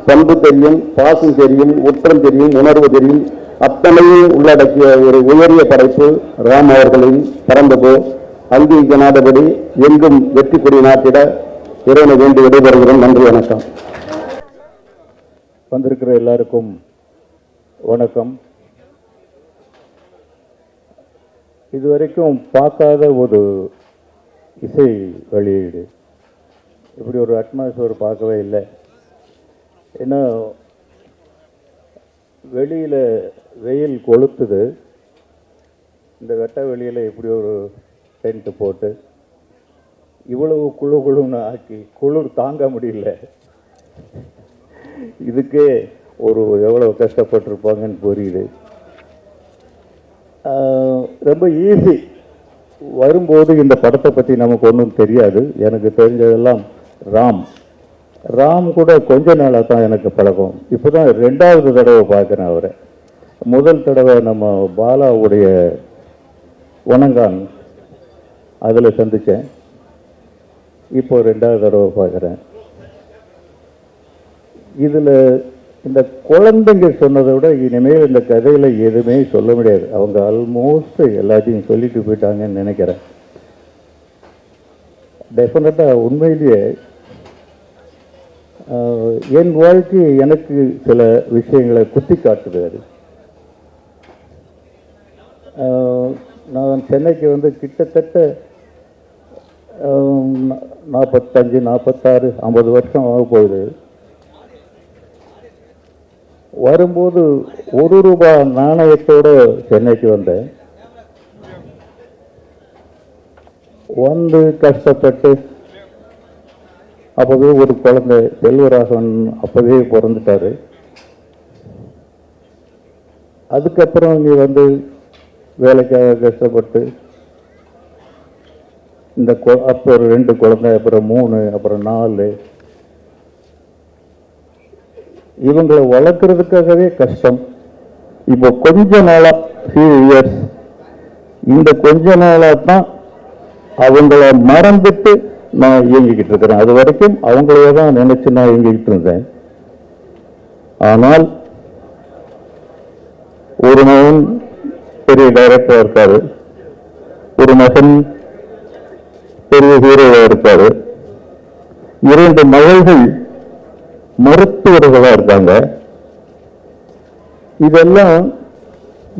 பண்பு தெரியும், பாசம் தெரியும், உற்றம் தெரியும், உணர்வு தெரியும், அத்தனையும் உள்ளடக்கிய ஒரு உயரிய படைப்பு ராம் அவர்களின் பரந்தபோ. அங்கி ஜனாதபடி எங்கும் வெற்றி கொடி நாட்டிட இறைவனை வேண்டி விடைபெறுகிறோம். நன்றி, வணக்கம். வந்திருக்கிற எல்லாருக்கும் வணக்கம். இதுவரைக்கும் பார்க்காத ஒரு இசை வெளியீடு, இப்படி ஒரு அட்மாஸ்பியர் பார்க்கவே இல்லை. ஏன்னா வெளியில் வெயில் கொளுத்துது, இந்த வெட்ட வெளியில் இப்படி ஒரு டென்ட்டு போட்டு இவ்வளவு குழுன்னு ஆக்கி குளிர் தாங்க முடியல. இதுக்கே எவ்வளோ கஷ்டப்பட்டிருப்பாங்கன்னு புரியுது. ரொம்ப ஈஸி. வரும்போது இந்த படத்தை பற்றி நமக்கு ஒன்றும் தெரியாது. எனக்கு தெரிஞ்சதெல்லாம் ராம் கூட கொஞ்ச நாளாக தான் எனக்கு பழக்கம். இப்போ தான் 2வது தடவை பார்க்குறேன் அவரை. முதல் தடவை நம்ம பாலாவுடைய வணங்கான் அதில் சந்தித்தேன். இப்போ 2வது தடவை பார்க்குறேன். இதில் இந்த குழந்தைங்க சொன்னதை விட இனிமேல் இந்த கதையில் எதுவுமே சொல்ல முடியாது. அவங்க ஆல்மோஸ்ட் எல்லாத்தையும் சொல்லிட்டு போயிட்டாங்கன்னு நினைக்கிறேன். டெஃபினட்டாக உண்மையிலேயே என் வாழ்க்கை எனக்கு சில விஷயங்களை குத்தி காட்டுது. நான் சென்னைக்கு வந்து கிட்டத்தட்ட 45, 46, 50 வருஷம் ஆக போகுது. வரும்போது ₹1 நாணயத்தோடு சென்னைக்கு வந்தேன். வந்து கஷ்டப்பட்டு அப்போவே ஒரு குழந்தை செல்வராகவன் அப்போவே பிறந்துட்டார். அதுக்கப்புறம் இங்கே வந்து வேலைக்காக கஷ்டப்பட்டு இந்த அப்போ ஒரு 2 குழந்தை, அப்புறம் 3, அப்புறம் 4. இவங்களை வளர்க்குறதுக்காகவே கஷ்டம். இப்போ கொஞ்ச நாளாக few years இந்த கொஞ்ச நாளாக தான் அவங்கள மறந்துட்டு நான் இயங்கிக்கிட்டு இருக்கிறேன். அது வரைக்கும் அவங்களையே தான் நினைச்சு நான் இயங்கிக்கிட்டு இருந்தேன். ஆனால் ஒரு மகன் பெரிய டைரக்டராக இருக்காரு, ஒரு மகன் பெரிய ஹீரோவாக இருக்காரு, 2 மகள்கள் மருத்துவர்களாக இருக்காங்க. இதெல்லாம்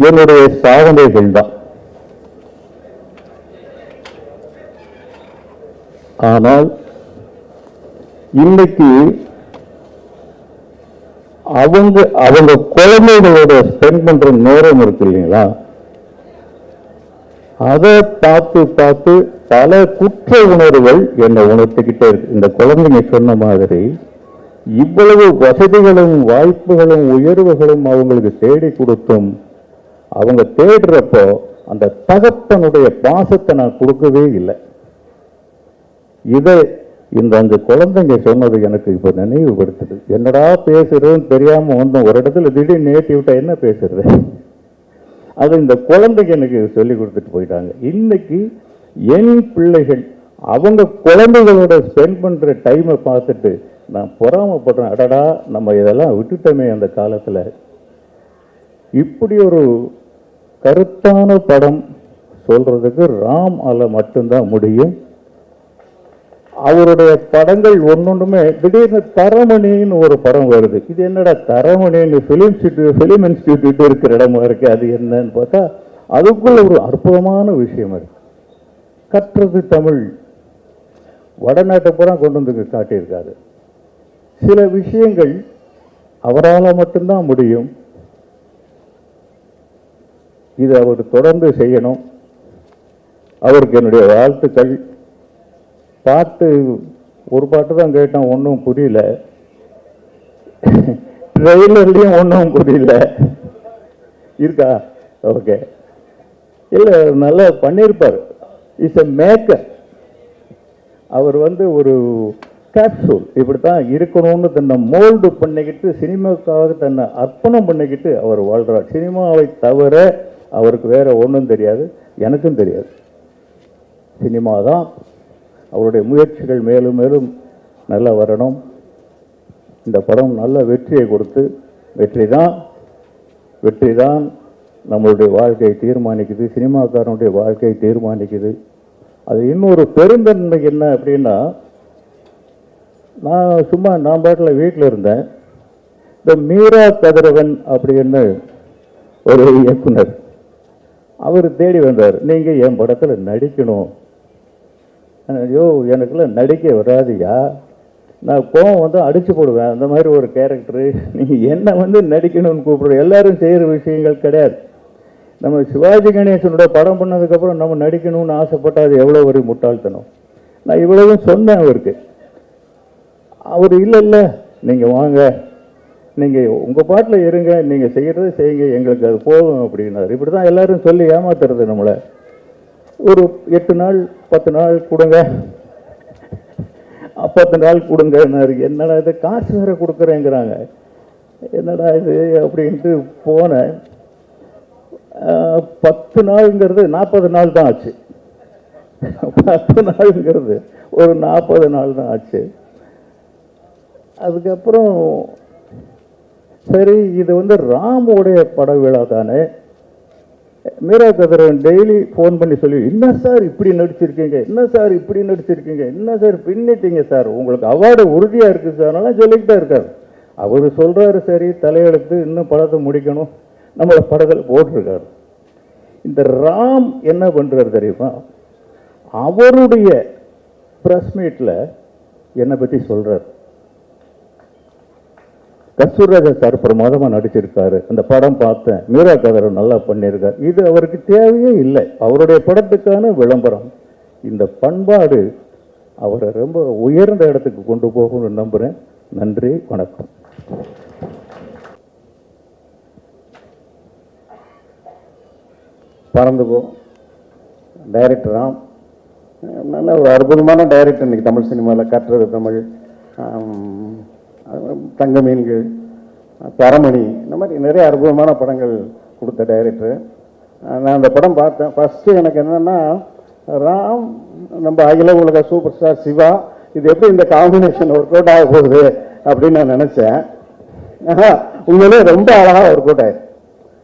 என்னுடைய சாதனைகள் தான். ஆனால் இன்னைக்கு அவங்க குழந்தைகளோட ஸ்பெண்ட் பண்ற நேரம் இருக்கு இல்லைங்களா, அதை பார்த்து பல குற்ற உணர்வுகள் என்னை உணர்த்திக்கிட்டே இருக்கு. இந்த குழந்தைங்க சொன்ன மாதிரி இவ்வளவு வசதிகளும் வாய்ப்புகளும் உயர்வுகளும் அவங்களுக்கு தேடி கொடுத்தும் அவங்க தேடுறப்போ அந்த தகப்பனுடைய பாசத்தை நான் கொடுக்கவே இல்லை. இதை இந்த 5 குழந்தைங்க சொன்னது எனக்கு இப்போ நினைவுபடுத்துது. என்னடா பேசுறதுன்னு தெரியாம வந்து ஒரு இடத்துல திடீர்னு நேட்டி விட்டா என்ன பேசுறது, அது இந்த குழந்தைங்க எனக்கு சொல்லி கொடுத்துட்டு போயிட்டாங்க. இன்னைக்கு என் பிள்ளைகள் அவங்க குழந்தைகளோட ஸ்பெண்ட் பண்ற டைமை பார்த்துட்டு நான் பொறாமப்படுறேன். அடடா, நம்ம இதெல்லாம் விட்டுட்டோமே அந்த காலத்தில். இப்படி ஒரு கருத்தான படம் சொல்றதுக்கு ராமால மட்டும்தான் முடியும். அவருடைய படங்கள் ஒன்னொன்றுமே திடீர்னு தரமணின்னு ஒரு படம் வருது. இது என்னடா தரமணின்னு ஃபிலிம் இன்ஸ்டிடியூட் இருக்கிற இடமா இருக்கு, அது என்னன்னு பார்த்தா அதுக்குள்ள ஒரு அற்புதமான விஷயம் இருக்கு. கற்றது தமிழ் வடநாட்டை பூரா கொண்டு வந்து காட்டியிருக்காரு. சில விஷயங்கள் அவரால் மட்டும்தான் முடியும். இது அவர் தொடர்ந்து செய்யணும். அவருக்கு என்னுடைய வாழ்த்துக்கள். ஒரு பாட்டு தான் கேட்டேன், ஒன்றும் புரியல. ட்ரெய்லர்லையும் ஒன்றும் புரியல. இருக்கா? ஓகே. இல்லை, நல்லா பண்ணியிருப்பார். Is a maker. அவர் வந்து ஒரு கேப்சூல் இப்படித்தான் இருக்கணும்னு தன்னை மோல்டு பண்ணிக்கிட்டு சினிமாவுக்காக தன்னை அர்ப்பணம் பண்ணிக்கிட்டு அவர் வாழ்கிறார். சினிமாவை தவிர அவருக்கு வேற ஒன்றும் தெரியாது, எனக்கும் தெரியாது. சினிமா தான். அவருடைய முயற்சிகள் மேலும் மேலும் நல்லா வரணும். இந்த படம் நல்ல வெற்றியை கொடுத்து வெற்றி தான் நம்மளுடைய வாழ்க்கையை தீர்மானிக்குது, சினிமாக்காரனுடைய வாழ்க்கையை தீர்மானிக்குது. அது இன்னொரு பெருந்தன்மை என்ன அப்படின்னா, நான் பாட்டில் வீட்டில் இருந்தேன். இந்த மீரா கதிரவன் அப்படின்னு ஒரு இயக்குனர், அவர் தேடி வந்தார், நீங்கள் என் படத்தில் நடிக்கணும். ஐயோ எனக்குலாம் நடிக்க வராதியா, நான் கோவம் வந்து அடிச்சு போடுவேன், அந்த மாதிரி ஒரு கேரக்டரு, நீங்கள் என்ன வந்து நடிக்கணும்னு கூப்பிடுற. எல்லாரும் செய்கிற விஷயங்கள் கிடையாது. நம்ம சிவாஜி கணேசனோட படம் பண்ணதுக்கப்புறம் நம்ம நடிக்கணும்னு ஆசைப்பட்டால் அது எவ்வளோ ஒரு முட்டாள்தனம். நான் இவ்வளவும் சொன்னேன் அவருக்கு. அவர் இல்லை நீங்கள் வாங்க, நீங்கள் உங்கள் பாட்டில் இருங்க, நீங்கள் செய்கிறத செய்யுங்க, எங்களுக்கு அது போகும் அப்படின்னாரு. இப்படி தான் எல்லோரும் சொல்லி ஏமாத்துறது நம்மளை. ஒரு 8 நாள் 10 நாள் கொடுங்க, 10 நாள் கொடுங்கன்னாரு. என்னடா இது, காசு வேறு கொடுக்குறேங்கிறாங்க, என்னடா இது அப்படின்ட்டு போனேன். 10 நாளுங்கிறது 40 நாள் தான் ஆச்சு. 10 நாளுங்கிறது ஒரு 40 நாள் தான் ஆச்சு. அதுக்கப்புறம் சரி, இது வந்து ராமுடைய பட விழா தானே, மீரா கதிரவன் டெய்லி ஃபோன் பண்ணி சொல்லி, என்ன சார் இப்படி நடிச்சிருக்கீங்க, என்ன சார் இப்படி நடிச்சிருக்கீங்க, என்ன சார் பின்னிட்டீங்க சார், உங்களுக்கு அவார்டு உறுதியாக இருக்குது சார், அதெல்லாம் சொல்லிக்கிட்டே இருக்கார். அவர் சொல்கிறாரு, சரி தலையெழுத்து, இன்னும் படத்தை முடிக்கணும், நம்மளை படத்தில் போட்டிருக்காரு. இந்த ராம் என்ன பண்ணுறாரு தெரியுமா, அவருடைய ப்ரெஸ் மீட்டில் என்னை பற்றி சொல்கிறார். கஸ்தூர்ராஜா சார் பிரமாதமாக நடிச்சிருக்காரு, அந்த படம் பார்த்தேன், மீரா கதிரவன் நல்லா பண்ணியிருக்கார். இது அவருக்கு தேவையே இல்லை, அவருடைய படத்துக்கான விளம்பரம். இந்த பண்பாடு அவரை ரொம்ப உயர்ந்த இடத்துக்கு கொண்டு போகணும்னு நம்புகிறேன். நன்றி, வணக்கம். பறந்துபோ டைரக்டர் ராம் நல்ல ஒரு அற்புதமான டைரக்டர். இன்றைக்கி தமிழ் சினிமாவில் கற்றது தமிழ், தங்க மீன்கள், தரமணி, இந்த மாதிரி நிறைய அற்புதமான படங்கள் கொடுத்த டைரக்டர். நான் அந்த படம் பார்த்தேன். ஃபஸ்ட்டு எனக்கு என்னென்னா, ராம் நம்ம அகில உலக சூப்பர் ஸ்டார் சிவா, இது எப்படி இந்த காம்பினேஷன் ஒர்க் அவுட் ஆக போகுது அப்படின்னு நான் நினச்சேன். உண்மையிலே ரொம்ப அழகாக ஒர்க் அவுட் ஆயிடுச்சு.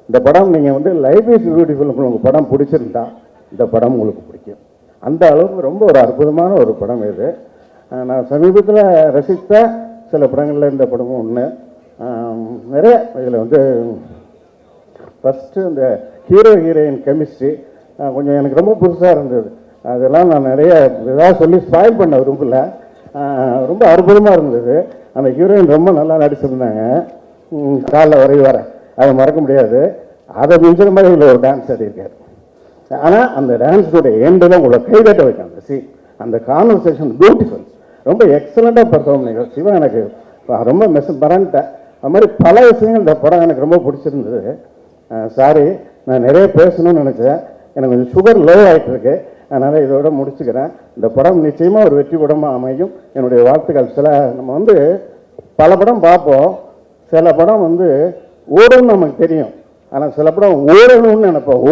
இந்த படம் நீங்கள் வந்து லைஃப் இஸ் பியூட்டிஃபுல், உங்களுக்கு படம் பிடிச்சிருந்தா இந்த படம் உங்களுக்கு பிடிக்கும். அந்த அளவுக்கு ரொம்ப ஒரு அற்புதமான ஒரு படம் இது. நான் சமீபத்தில் ரசித்த சில படங்களில் இந்த படமும் ஒன்று. நிறைய இதில் வந்து ஃபஸ்ட்டு இந்த ஹீரோ ஹீரோயின் கெமிஸ்ட்ரி கொஞ்சம் எனக்கு ரொம்ப புதுசாக இருந்தது. அதெல்லாம் நான் நிறைய ஏதாவது சொல்லி ஸ்பாயில் பண்ண விரும்பல. ரொம்ப அற்புதமாக இருந்தது. அந்த ஹீரோயின் ரொம்ப நல்லா நடிச்சிருந்தாங்க, காலைல வர அதை மறக்க முடியாது. அதை மிஞ்சுற மாதிரி இதில் ஒரு டான்ஸ் ஆடியிருக்காரு. ஆனால் அந்த டான்ஸோடைய எண்டில் உங்களை கைதட்ட வைக்கும் அந்த சீன், அந்த கான்வர்சேஷன் பியூட்டிஃபுல், ரொம்ப எக்ஸலண்ட்டாக பர்ஃபார்ம் பண்ணிக்கிறோம். சிவா எனக்கு ரொம்ப மறந்துட்டேன். அது மாதிரி பல விஷயங்கள் இந்த படம் எனக்கு ரொம்ப பிடிச்சிருந்தது. சாரி, நான் நிறைய பேசணும்னு நினச்சேன், எனக்கு கொஞ்சம் சுகர் லோ ஆகிட்டு இருக்கு, அதனால் இதோட முடிச்சுக்கிறேன். இந்த படம் நிச்சயமாக ஒரு வெற்றி படமாக அமையும், என்னுடைய வாழ்த்துக்கள். சில நம்ம வந்து பல படம் பார்ப்போம், சில படம் வந்து ஓடும்னு நமக்கு தெரியும், ஆனால் சில படம் ஓடணும்னு நினைப்போம்,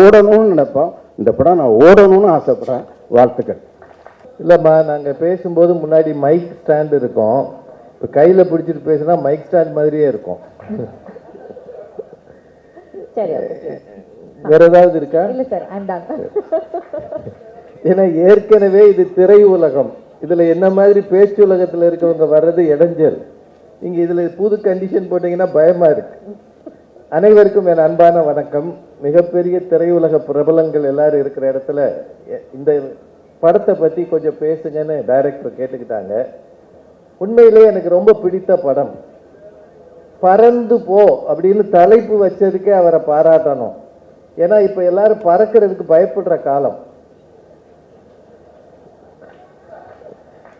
ஓடணும்னு நினைப்போம். இந்த படம் நான் ஓடணும்னு ஆசைப்படுறேன். வாழ்த்துக்கள். இல்லைம்மா, நாங்கள் பேசும்போது முன்னாடி மைக் ஸ்டாண்ட் இருக்கும், இப்போ கையில் பிடிச்சிட்டு பேசுனா மைக் ஸ்டாண்ட் மாதிரியே இருக்கும். சரி, வேற ஏதாவது இருக்கா? இல்லை சார், ஐம் டன். ஏன்னா ஏற்கனவே இது திரை உலகம், இதில் என்ன மாதிரி பேச்சு உலகத்தில் இருக்கவங்க வர்றது இடைஞ்சல். இங்கே இதில் புது கண்டிஷன் போட்டிங்கன்னா பயமாக இருக்கு. அனைவருக்கும் என் அன்பான வணக்கம். மிகப்பெரிய திரையுலக பிரபலங்கள் எல்லாரும் இருக்கிற இடத்துல இந்த படத்தை பற்றி கொஞ்சம் பேசுங்கன்னு டைரக்டர் கேட்டுக்கிட்டாங்க. உண்மையிலே எனக்கு ரொம்ப பிடித்த படம். பறந்து போ அப்படின்னு தலைப்பு வச்சதுக்கே அவரை பாராட்டணும். ஏன்னா இப்போ எல்லாரும் பறக்கிறதுக்கு பயப்படுற காலம்.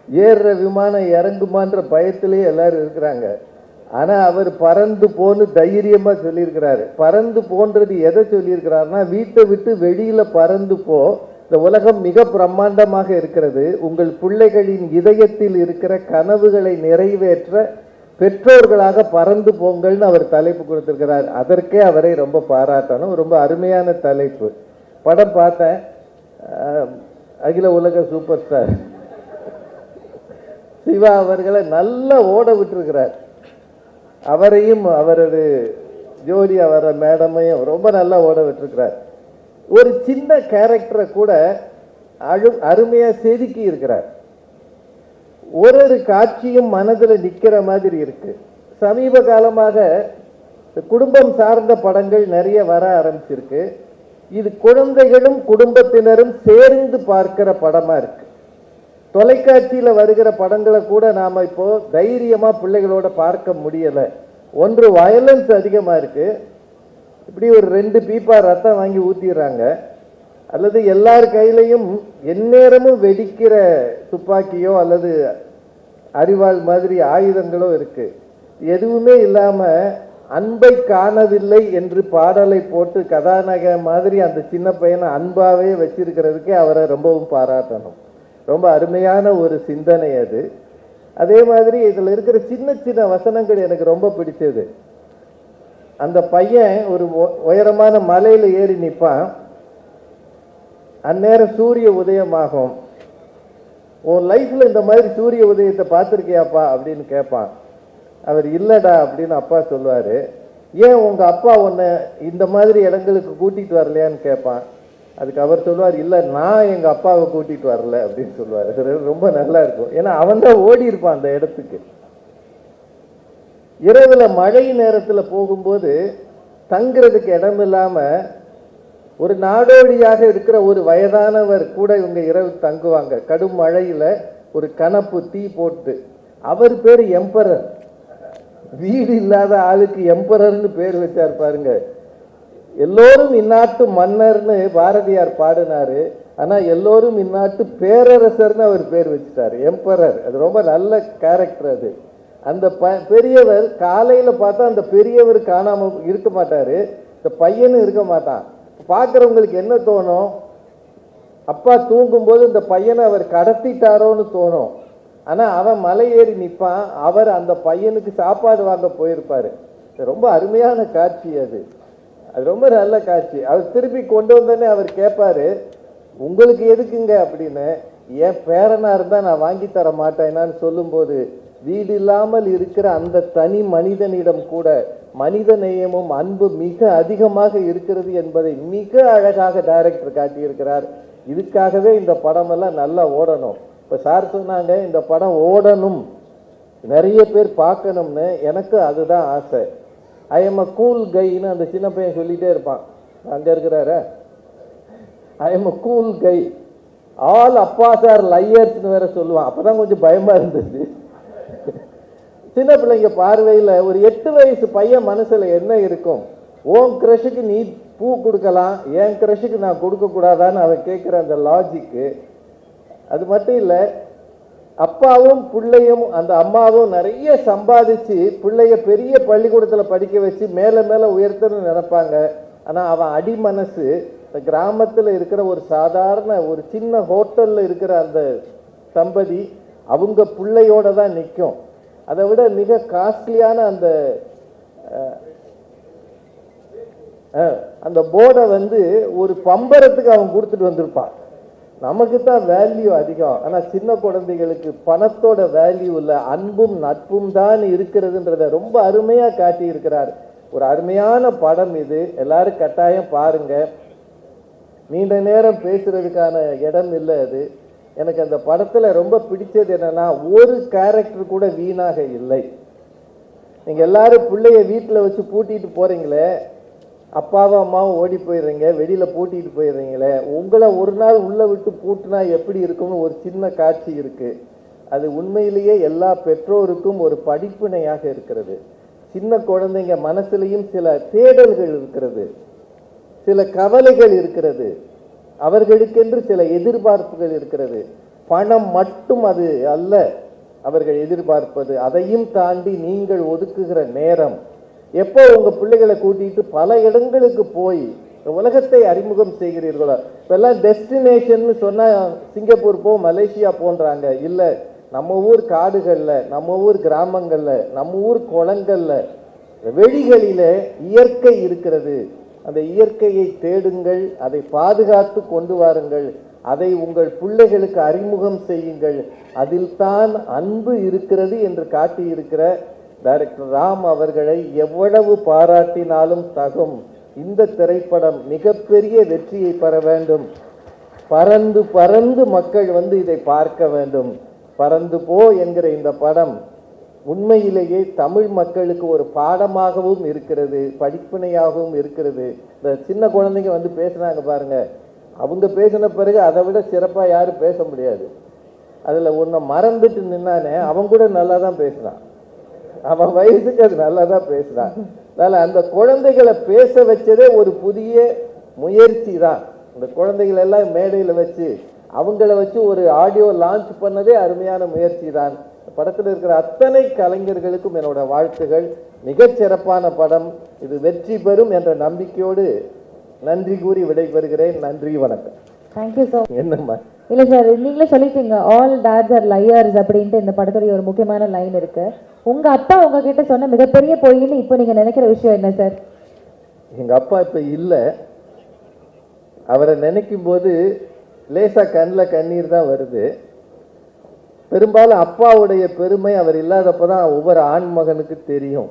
ஏறுற விமானம் இறங்குமான்ற பயத்திலேயே எல்லாரும் இருக்கிறாங்க. ஆனா அவர் பறந்து போன்னு தைரியமா சொல்லியிருக்கிறாரு. பறந்து போன்றது எதை சொல்லியிருக்கிறாருன்னா, வீட்டை விட்டு வெளியில பறந்து போ, இந்த உலகம் மிக பிரம்மாண்டமாக இருக்கிறது, உங்கள் பிள்ளைகளின் இதயத்தில் இருக்கிற கனவுகளை நிறைவேற்ற பெற்றோர்களாக பறந்து போங்கள்னு அவர் தலைப்பு கொடுத்திருக்கிறார். அதற்கே அவரை ரொம்ப பாராட்டணும். ரொம்ப அருமையான தலைப்பு. படம் பார்த்தேன், அகில உலக சூப்பர் ஸ்டார் சிவா அவர்களை நல்லா ஓட விட்டுருக்கிறார். அவரையும் அவரது ஜோடி அவர மேடமையும் ரொம்ப நல்லா ஓட விட்டுருக்கிறார். ஒரு சின்ன கேரக்டரை கூட அருமையா செதுக்கி இருக்கிறார். ஒரு காட்சியும் மனதில் நிற்கிற மாதிரி இருக்கு. சமீப காலமாக குடும்பம் சார்ந்த படங்கள் நிறைய வர ஆரம்பிச்சிருக்கு. இது குழந்தைகளும் குடும்பத்தினரும் சேர்ந்து பார்க்கிற படமா இருக்கு. தொலைக்காட்சியில வருகிற படங்களை கூட நாம இப்போ தைரியமா பிள்ளைகளோட பார்க்க முடியல. ஒன்று வயலன்ஸ் அதிகமா இருக்கு. இப்படி ஒரு 2 பீப்பா ரத்தம் வாங்கி ஊத்திடுறாங்க. அல்லது எல்லார் கையிலையும் எந்நேரமும் வெடிக்கிற துப்பாக்கியோ அல்லது அரிவாள் மாதிரி ஆயுதங்களோ இருக்கு. எதுவுமே இல்லாம அன்பை காணவில்லை என்று பாடலை போட்டு கதாநாயக மாதிரி அந்த சின்ன பையனை அன்பாவே வச்சிருக்கிறதுக்கே அவரை ரொம்பவும் பாராட்டணும். ரொம்ப அருமையான ஒரு சிந்தனை அது. அதே மாதிரி இதுல இருக்கிற சின்ன சின்ன வசனங்கள் எனக்கு ரொம்ப பிடிச்சது. அந்த பையன் ஒரு உயரமான மலையில ஏறி நிற்பான். அந்நேரம் சூரிய உதயமாகும். உன் லைஃப்ல இந்த மாதிரி சூரிய உதயத்தை பார்த்துருக்கியாப்பா அப்படின்னு கேட்பான். அவர் இல்லடா அப்படின்னு அப்பா சொல்லுவாரு. ஏன் உங்க அப்பா உன்னை இந்த மாதிரி இடங்களுக்கு கூட்டிட்டு வரலையான்னு கேட்பான். அதுக்கு அவர் சொல்லுவார், இல்லை நான் எங்க அப்பாவை கூட்டிட்டு வரல அப்படின்னு சொல்லுவார். அது ரொம்ப நல்லா இருக்கும். ஏன்னா அவன் தான் ஓடி இருப்பான் அந்த இடத்துக்கு. இரவுல மழை நேரத்துல போகும்போது தங்குறதுக்கு இடம் இல்லாம ஒரு நாடோடியாக இருக்கிற ஒரு வயதானவர் கூட இவங்க இரவு தங்குவாங்க. கடும் மழையில ஒரு கணப்பு தீ போட்டு. அவர் பேரு எம்பரர். வீடு இல்லாத ஆளுக்கு எம்பரர்னு பேர் வச்சார் பாருங்க. எல்லோரும் இந்நாட்டு மன்னர்னு பாரதியார் பாடினாரு. ஆனா எல்லோரும் இந்நாட்டு பேரரசர்னு அவர் பேர் வச்சுட்டாரு, எம்பரர். அது ரொம்ப நல்ல கேரக்டர் அது. அந்த பெரியவர் காலையில பார்த்தா அந்த பெரியவர் காணாம இருக்க மாட்டாரு, இந்த பையனும் இருக்க மாட்டான். பார்க்குறவங்களுக்கு என்ன தோணும்? அப்பா தூங்கும்போது இந்த பையனை அவர் கடத்திட்டாரோன்னு தோணும். ஆனா அவன் மலை ஏறி நிற்பான். அவர் அந்த பையனுக்கு சாப்பாடு வாங்க போயிருப்பாரு. ரொம்ப அருமையான காட்சி அது. அது ரொம்ப நல்ல காட்சி. அவர் திருப்பி கொண்டு வந்தோடனே அவர் கேட்பாரு, உங்களுக்கு எதுக்குங்க அப்படின்னு. என் பேரனா இருந்தா நான் வாங்கி தர மாட்டேனான்னு சொல்லும்போது வீடு இல்லாமல் இருக்கிற அந்த தனி மனிதனிடம் கூட மனித நேயமும் அன்பு மிக அதிகமாக இருக்கிறது என்பதை மிக அழகாக டைரக்டர் காட்டியிருக்கிறார். இதுக்காகவே இந்த படம் எல்லாம் நல்லா ஓடணும். இப்ப சார் சொன்னாங்க இந்த படம் ஓடணும், நிறைய பேர் பார்க்கணும்னு. எனக்கு அதுதான் ஆசை. ஐ எம் அ கூல் கைன்னு அந்த சின்ன பையன் சொல்லிட்டே இருப்பான். அங்க இருக்கிறாரு, I am a cool guy, all அப்பா சார் லையர்ஸ்னு வேற சொல்லுவான். அப்பதான் கொஞ்சம் பயமா இருந்தது. சின்ன பிள்ளைங்க பார்வையில் ஒரு 8 வயசு பையன் மனசுல என்ன இருக்கும்? உன் கிரஷுக்கு நீ பூ கொடுக்கலாம், என் கிரஷுக்கு நான் கொடுக்க கூடாதான்னு அவன் கேட்கிற அந்த லாஜிக்கு. அது மட்டும் இல்லை, அப்பாவும் பிள்ளையும் அந்த அம்மாவும் நிறைய சம்பாதிச்சு பிள்ளைய பெரிய பள்ளிக்கூடத்தில் படிக்க வச்சு மேலே மேலே உயர்த்தணும்னு நினைப்பாங்க. ஆனால் அவன் அடி மனசு இந்த கிராமத்தில் இருக்கிற ஒரு சாதாரண ஒரு சின்ன ஹோட்டலில் இருக்கிற அந்த தம்பதி அவங்க பிள்ளையோட தான் நிற்கும். அதை விட மிக காஸ்ட்லியான அந்த போர்டை ஒரு பம்பரத்துக்கு அவன் கொடுத்துட்டு வந்திருப்பான். நமக்கு தான் வேல்யூ அதிகம். ஆனால் சின்ன குழந்தைகளுக்கு பணத்தோட வேல்யூ இல்லை, அன்பும் நட்பும் தான் இருக்கிறதுன்றத ரொம்ப அருமையாக காட்டி இருக்கிறார். ஒரு அருமையான படம் இது. எல்லாரும் கட்டாயம் பாருங்க. நீண்ட நேரம் பேசுறதுக்கான இடம் இல்லை அது. எனக்கு அந்த படத்துல ரொம்ப பிடிச்சது என்னன்னா, ஒரு கேரக்டர் கூட வீணாக இல்லை. நீங்க எல்லாரும் பிள்ளைய வீட்டில் வச்சு பூட்டிட்டு போறீங்களே, அப்பாவும் அம்மாவும் ஓடி போயிடுறீங்க, வெளியில பூட்டிட்டு போயிடுறீங்களே, உங்களை ஒரு நாள் உள்ள விட்டு பூட்டினா எப்படி இருக்கும்னு ஒரு சின்ன காட்சி இருக்கு. அது உண்மையிலேயே எல்லா பெற்றோருக்கும் ஒரு படிப்பினையாக இருக்கிறது. சின்ன குழந்தைங்க மனசுலையும் சில தேடல்கள் இருக்கிறது, சில கவலைகள் இருக்கிறது, அவர்களுக்கென்று சில எதிர்பார்ப்புகள் இருக்கிறது. பணம் மட்டும் அது அல்ல அவர்கள் எதிர்பார்ப்பது. அதையும் தாண்டி நீங்கள் ஒதுக்குகிற நேரம். எப்போ உங்க பிள்ளைகளை கூட்டிட்டு பல இடங்களுக்கு போய் உலகத்தை அறிமுகம் செய்கிறீர்களோ, இப்பெல்லாம் டெஸ்டினேஷன் சொன்னா சிங்கப்பூர் போ, மலேசியா போன்றாங்க. இல்லை, நம்ம ஊர் காடுகள்ல, நம்ம ஊர் கிராமங்கள்ல, நம்ம ஊர் குளங்கள்ல, வெளிகளில இயற்கை இருக்கிறது, அந்த இயற்கையை தேடுங்கள், அதை பாதுகாத்து கொண்டு வாருங்கள், அதை உங்கள் பிள்ளைகளுக்கு அறிமுகம் செய்யுங்கள், அதில் தான் அன்பு இருக்கிறது என்று காட்டியிருக்கிற டைரக்டர் ராம் அவர்களை எவ்வளவு பாராட்டினாலும் தகும். இந்த திரைப்படம் மிகப்பெரிய வெற்றியை பெற வேண்டும். பறந்து பறந்து மக்கள் வந்து இதை பார்க்க வேண்டும். பறந்து போ என்கிற இந்த படம் உண்மையிலேயே தமிழ் மக்களுக்கு ஒரு பாடமாகவும் இருக்கிறது, படிப்பினையாகவும் இருக்கிறது. இந்த சின்ன குழந்தைங்க வந்து பேசுனாங்க பாருங்க, அவங்க பேசின பிறகு அதை விட சிறப்பாக யாரும் பேச முடியாது. அதில் ஒன்றை மறந்துட்டு நின்னானே அவன் கூட நல்லா தான் பேசுனான், அவன் வயசுக்கு அது நல்லா தான் பேசுனான். அதனால் அந்த குழந்தைகளை பேச வச்சதே ஒரு புதிய முயற்சி தான். இந்த குழந்தைகள் எல்லாம் மேடையில் வச்சு அவங்கள வச்சு ஒரு ஆடியோ லான்ச் பண்ணதே அருமையான முயற்சி தான். படத்தில் இருக்கிற அத்தனை கலைஞர்களுக்கும் என்னோட வாழ்த்துகள். மிகச்சிறப்பான படம், இது வெற்றி பெறும் என்ற நம்பிக்கையோடு நன்றி கூறி விடைபெறுகிறேன். நன்றி, வணக்கம். Thank you sir. என்னம்மா? இல்லை சார், நீங்களே சொல்லிட்டீங்க ஆல் டாட்ஸ் ஆர் லையர்ஸ் அப்படின்ட்டு இந்த படத்துடைய ஒரு முக்கியமான லைன் இருக்கு. உங்க அப்பா உங்ககிட்ட சொன்ன மிகப்பெரிய பொய்ன்னு இப்போ நீங்க நினைக்கிற விஷயம் என்ன சார்? எங்க அப்பா இப்ப இல்லை. அவரை நினைக்கும் போது லேசா கண்ணில் கண்ணீர் தான் வருது. பெரும்பாலும் அப்பாவுடைய பெருமை அவர் இல்லாதப்பதான் ஒவ்வொரு ஆண் மகனுக்கு தெரியும்.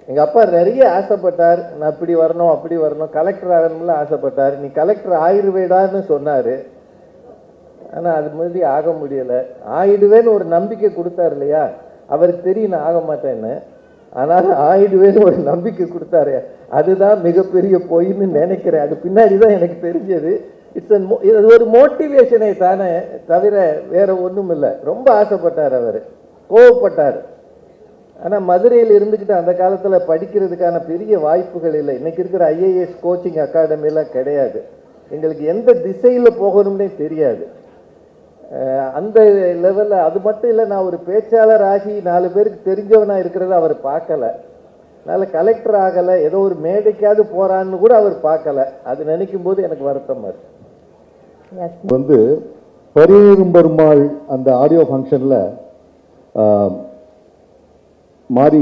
எங்க அப்பா நிறைய ஆசைப்பட்டார், நான் இப்படி வரணும் அப்படி வரணும், கலெக்டர் ஆகணும்னு ஆசைப்பட்டார். நீ கலெக்டர் ஆயிடுவேடான்னு சொன்னாரு. ஆனா அது மாதிரி ஆக முடியல. ஆயிடுவேன்னு ஒரு நம்பிக்கை கொடுத்தாரு இல்லையா, அவருக்கு தெரியும் நான் ஆக மாட்டேன்னு. ஆனாலும் ஆயிடுவேன்னு ஒரு நம்பிக்கை கொடுத்தாரு. அதுதான் மிகப்பெரிய பொய்ன்னு நினைக்கிறேன். அது பின்னாடி தான் எனக்கு தெரிஞ்சது. இது ஒரு மோட்டிவேஷனை தானே தவிர வேற ஒன்றும் இல்லை. ரொம்ப ஆசைப்பட்டார், அவர் கோவப்பட்டார். ஆனால் மதுரையில் இருந்துக்கிட்டு அந்த காலத்தில் படிக்கிறதுக்கான பெரிய வாய்ப்புகள் இல்லை. இன்னைக்கு இருக்கிற ஐஏஎஸ் கோச்சிங் அகாடமிலாம் கிடையாது. எங்களுக்கு எந்த திசையில் போகணும்னே தெரியாது. அந்த லெவலில் அது மட்டும் இல்லை, நான் ஒரு பேச்சாளர் ஆகி 4 பேருக்கு தெரிஞ்சவனா இருக்கிறத அவர் பார்க்கல. அதனால் கலெக்டர் ஆகலை, ஏதோ ஒரு மேடைக்காவது போகிறான்னு கூட அவர் பார்க்கல. அது நினைக்கும் போது எனக்கு வருத்தமாக இருக்கு. வந்து பரியும் பெருமாள் அந்த ஆடியோ ஃபங்க்ஷனில் மாறி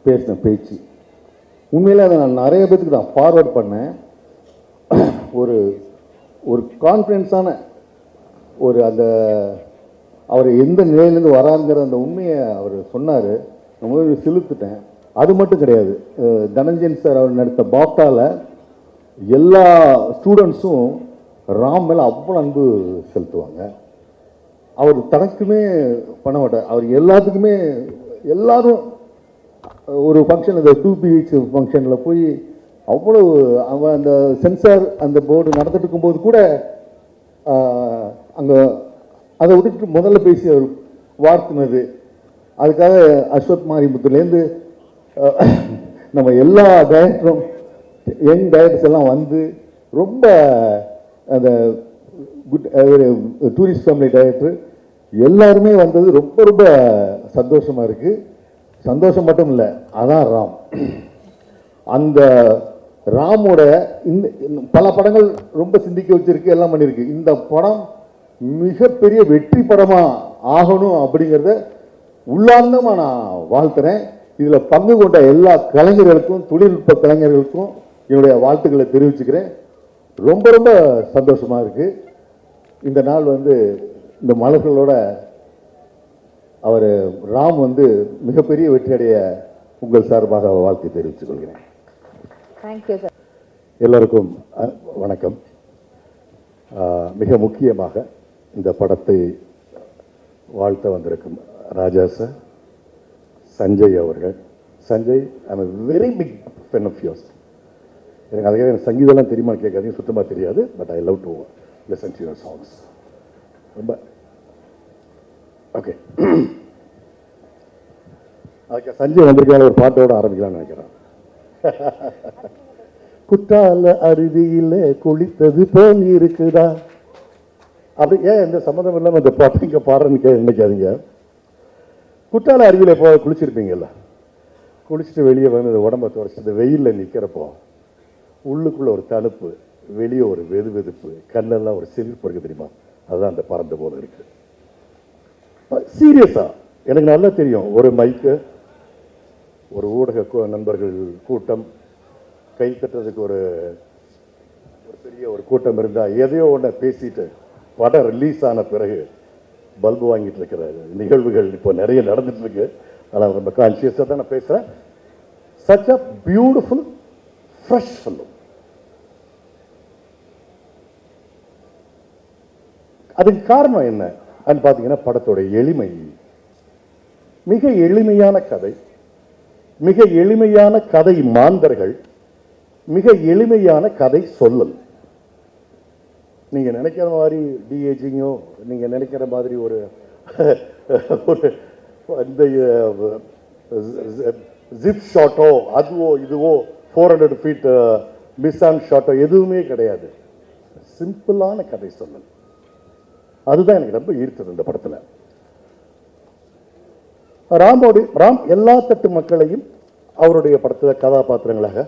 பேசின பேச்சு உண்மையிலே அதை நான் நிறைய பேருக்கு நான் ஃபார்வர்ட் பண்ணேன். ஒரு ஒரு கான்ஃபிடென்ஸான ஒரு அந்த அவர் எந்த நிலையிலேருந்து வராங்கிற அந்த உண்மையை அவர் சொன்னார். நான் செலுத்துட்டேன். அது மட்டும் கிடையாது, தனஞ்சயன் சார் அவர் நடித்த பாப்டாவில் எல்லா ஸ்டூடெண்ட்ஸும் ராம் மேலே அவ்வளோ அன்பு செலுத்துவாங்க. அவர் தனக்குமே பண்ண மாட்டார். அவர் எல்லாத்துக்குமே எல்லாரும் ஒரு ஃபங்க்ஷன், இந்த 2PH ஃபங்க்ஷனில் போய் அவ்வளோ அவன் அந்த சென்சார் அந்த போர்டு நடந்துட்டு இருக்கும்போது கூட அங்கே அதை விட்டுட்டு முதல்ல பேசி அவர் வாழ்த்துனது. அதுக்காக அஸ்வத் மாரிமுத்துலேருந்து நம்ம எல்லா டைரக்டரும் யங் டைரக்டர்ஸ் எல்லாம் வந்து ரொம்ப அந்த குட் டூரிஸ்ட் ஃபேமிலி டைரக்டர் எல்லாருமே வந்தது ரொம்ப ரொம்ப சந்தோஷமாக இருக்குது. சந்தோஷம் மட்டும் இல்லை, அதான் ராம். அந்த ராமோட இந்த பல படங்கள் ரொம்ப சிந்திக்க வச்சிருக்கு, எல்லாம் பண்ணியிருக்கு. இந்த படம் மிகப்பெரிய வெற்றி படமாக ஆகணும் அப்படிங்கிறத உள்ளார்ந்தமாக நான் வாழ்த்துறேன். இதில் பங்கு கொண்ட எல்லா கலைஞர்களுக்கும், தொழில்நுட்ப கலைஞர்களுக்கும் என்னுடைய வாழ்த்துக்களை தெரிவிச்சுக்கிறேன். ரொம்ப ரொம்ப சந்தோஷமாக இருக்குது. இந்த நாள் வந்து இந்த மலர்களோட அவர் ராம் வந்து மிகப்பெரிய வெற்றியடைய உங்கள் சார்பாக வாழ்த்து தெரிவித்துக் கொள்கிறேன். Thank you sir. எல்லோருக்கும் வணக்கம். மிக முக்கியமாக இந்த படத்தை வாழ்த்த வந்திருக்கும் ராஜா சார், சஞ்சய் அவர்கள். Sanjay, I am a very big fan of yours. எனக்கு அதுக்காக எனக்கு சங்கீதம்லாம் தெரியுமான்னு கேட்காதீங்க, சுத்தமாக தெரியாது. But I love to listen to your songs. ரொம்ப ஓகே. அதுக்கு சஞ்சய் வந்திருக்காங்க, ஒரு பாட்டோட ஆரம்பிக்கலாம்னு நினைக்கிறேன். குற்றால அருவியில் குளித்தது போல் இருக்குதா அப்படி. ஏன் இந்த சம்மந்தம் இல்லாமல் இந்த பாட்டு இங்கே பாடுறேன்னு நினைக்காதீங்க. குற்றால அருவியில் போய் குளிச்சிருப்பீங்கல்ல, குளிச்சுட்டு வெளியே வந்து இந்த உடம்பை துடைச்சி இந்த வெயிலில் நிற்கிறப்போ உள்ளுக்குள்ள ஒரு தணுப்பு, வெளியே ஒரு வெது வெதுப்பு, கண்ணெல்லாம் ஒரு சிரிப்பு இருக்கு தெரியுமா? அதுதான் அந்த பறந்த போல இருக்கு. சீரியஸா எனக்கு நல்லா தெரியும். ஒரு மைக்கு, ஒரு ஊடக நண்பர்கள் கூட்டம், கை தட்டுறதுக்கு ஒரு பெரிய ஒரு கூட்டம் இருந்தா எதையோ ஒன்று பேசிட்டு படம் ரிலீஸ் ஆன பிறகு பல்பு வாங்கிட்டு இருக்கிற நிகழ்வுகள் இப்போ நிறைய நடந்துட்டு இருக்கு. ஆனால் ரொம்ப கான்சியஸாக தான் நான் பேசுறேன். Such a beautiful fresh film. அதுக்கு காரணம் என்ன பார்த்தீங்கன்னா படத்தோட எளிமை. மிக எளிமையான கதை, மிக எளிமையான கதை மாந்தர்கள், மிக எளிமையான கதை சொல்லல். நீங்க நினைக்கிற மாதிரி டிஏஜிங்கோ, நீங்க நினைக்கிற மாதிரி ஒரு இந்த ஜிப் ஷாட்டோ அதுவோ இதுவோ 400 ஃபீட் மிஸ் ஆன் ஷாட்டோ எதுவுமே கிடையாது. சிம்பிளான கதை சொல்லல். அதுதான் எனக்கு ரொம்ப ஈர்த்தது இந்த படத்துல. ராம் எல்லா தட்டு மக்களையும் அவருடைய படத்துல கதாபாத்திரங்களாக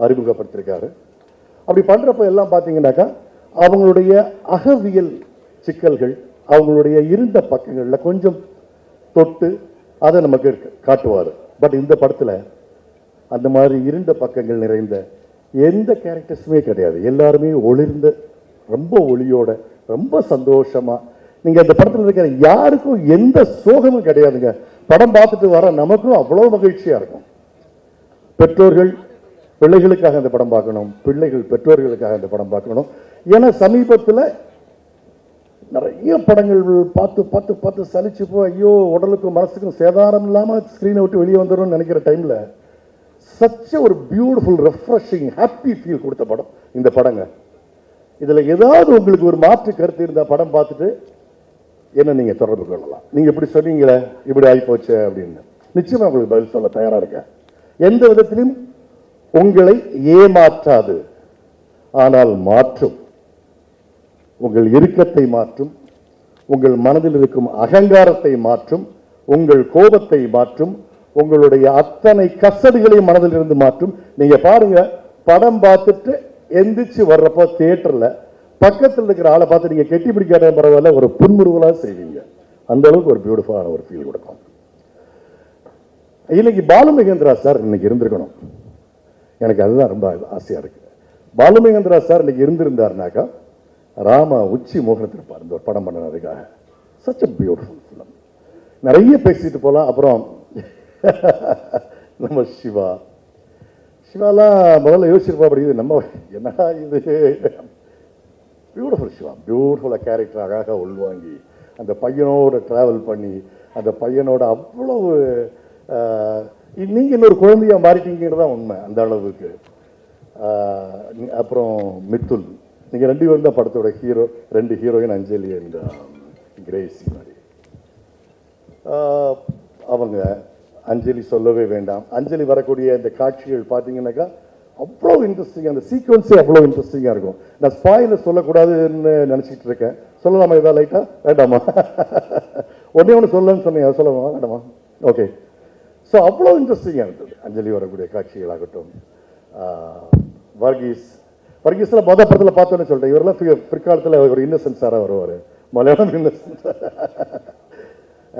அறிமுகப்படுத்திருக்காரு. அப்படி பண்றப்ப எல்லாம் பார்த்தீங்கன்னாக்கா அவங்களுடைய அகவியல் சிக்கல்கள், அவங்களுடைய இருந்த பக்கங்கள்ல கொஞ்சம் தொட்டு அதை நமக்கு காட்டுவார். பட் இந்த படத்துல அந்த மாதிரி இருண்ட பக்கங்கள் நிறைந்த எந்த கேரக்டர்ஸுமே கிடையாது. எல்லாருமே ஒளிர்ந்த, ரொம்ப ஒளியோட, ரொம்ப சந்தோஷமா. நீங்க இந்த படத்தில் இருக்கிற யாருக்கும் எந்த சோகமும் கிடையாதுங்க. படம் பார்த்துட்டு வர நமக்கும் அவ்வளவு மகிழ்ச்சியா இருக்கும். பெற்றோர்கள் பிள்ளைகளுக்காக இந்த படம் பார்க்கணும், பிள்ளைகள் பெற்றோர்களுக்காக இந்த படம் பார்க்கணும். ஏன்னா சமீபத்தில் நிறைய படங்கள் பார்த்து பார்த்து பார்த்து சலிச்சு போய் ஐயோ உடலுக்கும் மனசுக்கும் சேதாரம் இல்லாம ஸ்கிரீனை விட்டு வெளியே வந்துடும் நினைக்கிற டைம்ல சச்ச ஒரு பியூட்டிஃபுல் ரெஃப்ரெஷிங் ஹாப்பி ஃபீல் கொடுத்த படம் இந்த படங்க. இதுல ஏதாவது உங்களுக்கு ஒரு மாற்று கருத்து இருந்தா படம் பார்த்துட்டு என்ன நீங்க தொடர்பு கொள்ளலாம். நீங்க இப்படி சொன்னீங்களே, இப்படி ஆயிப்போச்சு அப்படின்னு நிச்சயமா உங்களுக்கு பதில் சொல்ல தயாரா இருக்கேன். எந்த விதத்திலும் உங்களை ஏமாற்றாது, ஆனால் மாற்றும். உங்கள் இறுக்கத்தை மாற்றும், உங்கள் மனதில் இருக்கும் அகங்காரத்தை மாற்றும், உங்கள் கோபத்தை மாற்றும், உங்களுடைய அத்தனை கசடுகளையும் மனதில் இருந்து மாற்றும். நீங்க பாருங்க, படம் பார்த்துட்டு எந்திரிச்சு வர்றப்போ தியேட்டர்ல பக்கத்தில் இருக்கிற ஆளை பார்த்து நீங்க கெட்டி பிடிக்காத பரவாயில்ல, ஒரு புன்முறுவலா செய்வீங்க. அந்த அளவுக்கு ஒரு பியூட்டிஃபுல்லான ஒரு ஃபீல் கொடுக்கும். இன்னைக்கு பாலுமகேந்திரா சார் இன்னைக்கு இருந்திருக்கணும். எனக்கு அதுதான் ரொம்ப ஆசையா இருக்கு. பாலுமகேந்திரா சார் இன்னைக்கு இருந்திருந்தாருனாக்கா ராம உச்சி மோகனத்திருப்பார் இந்த ஒரு படம் பண்ணதுக்காக. Such a beautiful film. நிறைய பேசிட்டு போலாம். அப்புறம் நம்ம சிவாலாம் முதல்ல யோசிச்சிருப்பா, அப்படி இது நம்ம என்னடா இது பியூட்டிஃபுல் சிவா, பியூட்டிஃபுல்லாக கேரக்டர் அழகாக உள்வாங்கி அந்த பையனோட ட்ராவல் பண்ணி அந்த பையனோட அவ்வளவு நீங்கள் இன்னொரு குழந்தையா மாறிட்டீங்கிறது தான் உண்மை அந்த அளவுக்கு. அப்புறம் மித்துல், நீங்கள் 2 பேரும் தான் படத்தோட hero, 2 heroine Anjali and Crazy மாதிரி. அவங்க அஞ்சலி சொல்லவே வேண்டாம். அஞ்சலி வரக்கூடிய இந்த காட்சிகள் பார்த்தீங்கன்னாக்கா அவ்வளோ இன்ட்ரெஸ்டிங்காக, அந்த சீக்வன்ஸே அவ்வளோ இன்ட்ரெஸ்டிங்காக இருக்கும். நான் ஸ்பாயிலர் சொல்லக்கூடாதுன்னு நினச்சிட்டு இருக்கேன். சொல்லலாமா ஏதாவது லைட்டா? வேண்டாமா? ஒன்று சொல்லலன்னு சொன்னீங்க, அதை சொல்லலாமா வேண்டாமா? ஓகே. ஸோ அவ்வளோ இன்ட்ரெஸ்டிங்காக இருந்தது அஞ்சலி வரக்கூடிய காட்சிகளாகட்டும். வர்கீஸில் மொதல் படத்தில் பார்த்தோன்னு சொல்லிட்டேன். இவரெல்லாம் பிற்காலத்தில் ஒரு இன்னசென்ஸாராக வருவார், மலையாளம் இன்னசென்ஸ்.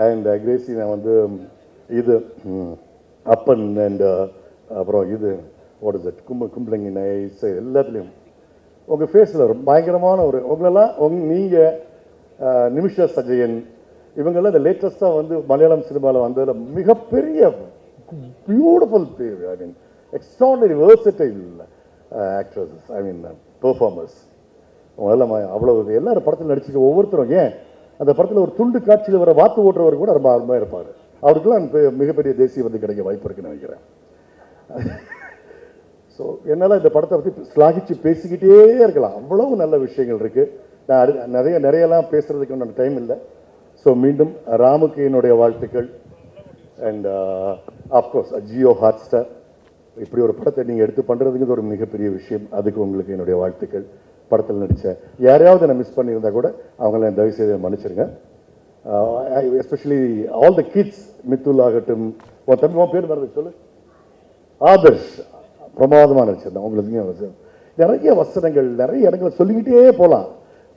அண்ட் கிரேசி நான் வந்து இது அப்பன் அண்ட் அப்புறம் இது what is it Kumbalangi nice எல்லாத்துலேயும் உங்கள் ஃபேஸில் ஒரு பயங்கரமான ஒரு உங்களெல்லாம் நீங்கள் நிமிஷா சஜயன் இவங்கெல்லாம் இந்த லேட்டஸ்ட்டாக வந்து மலையாளம் சினிமாவில் வந்ததில் மிகப்பெரிய பியூட்டிஃபுல் பேர். ஐ மீன் எக்ஸ்ட்ராடனரி வேர்சடைல் ஆக்ட்ரஸஸ், ஐ மீன் பெர்ஃபார்மர்ஸ். அவங்கெல்லாம் அவ்வளோ எல்லாரும் படத்தில் நடிச்சுட்டு ஒவ்வொருத்தரும் ஏன் அந்த படத்தில் ஒரு துண்டு காட்சியில் வர வாத்து ஓட்டுறவர் கூட ரொம்ப அருமையாக இருப்பார். அவருக்கெல்லாம் மிகப்பெரிய தேசிய வந்து கிடைக்க வாய்ப்பு இருக்குன்னு நினைக்கிறேன். ஸோ என்னால் இந்த படத்தை பற்றி ஸ்லாகிச்சு பேசிக்கிட்டே இருக்கலாம், அவ்வளவு நல்ல விஷயங்கள் இருக்குது. நான் நிறையலாம் பேசுகிறதுக்கு ஒன்றும் டைம் இல்லை. ஸோ மீண்டும் ராமுக்கு என்னுடைய வாழ்த்துக்கள். அண்ட் ஆஃப்கோர்ஸ் ஜியோ ஹாட்ஸ்டார் இப்படி ஒரு படத்தை நீங்கள் எடுத்து பண்ணுறதுக்கு ஒரு மிகப்பெரிய விஷயம். அதுக்கு உங்களுக்கு என்னுடைய வாழ்த்துக்கள். படத்தில் நடித்த யாரையாவது நான் மிஸ் பண்ணியிருந்தா கூட அவங்கள தயவுசெய்து மன்னிச்சிருங்க. எஸ்பெஷலி ஆல் த கிட்ஸ், மித்துல் ஆகட்டும், உன் தம்பி பேர் மறந்து சொல்லு, ஆதர்ஷ் பிரமாதமாக நடிச்சிருந்தேன். உங்களுக்கு நிறைய வசனங்கள் நிறைய இடங்களை சொல்லிக்கிட்டே போகலாம்.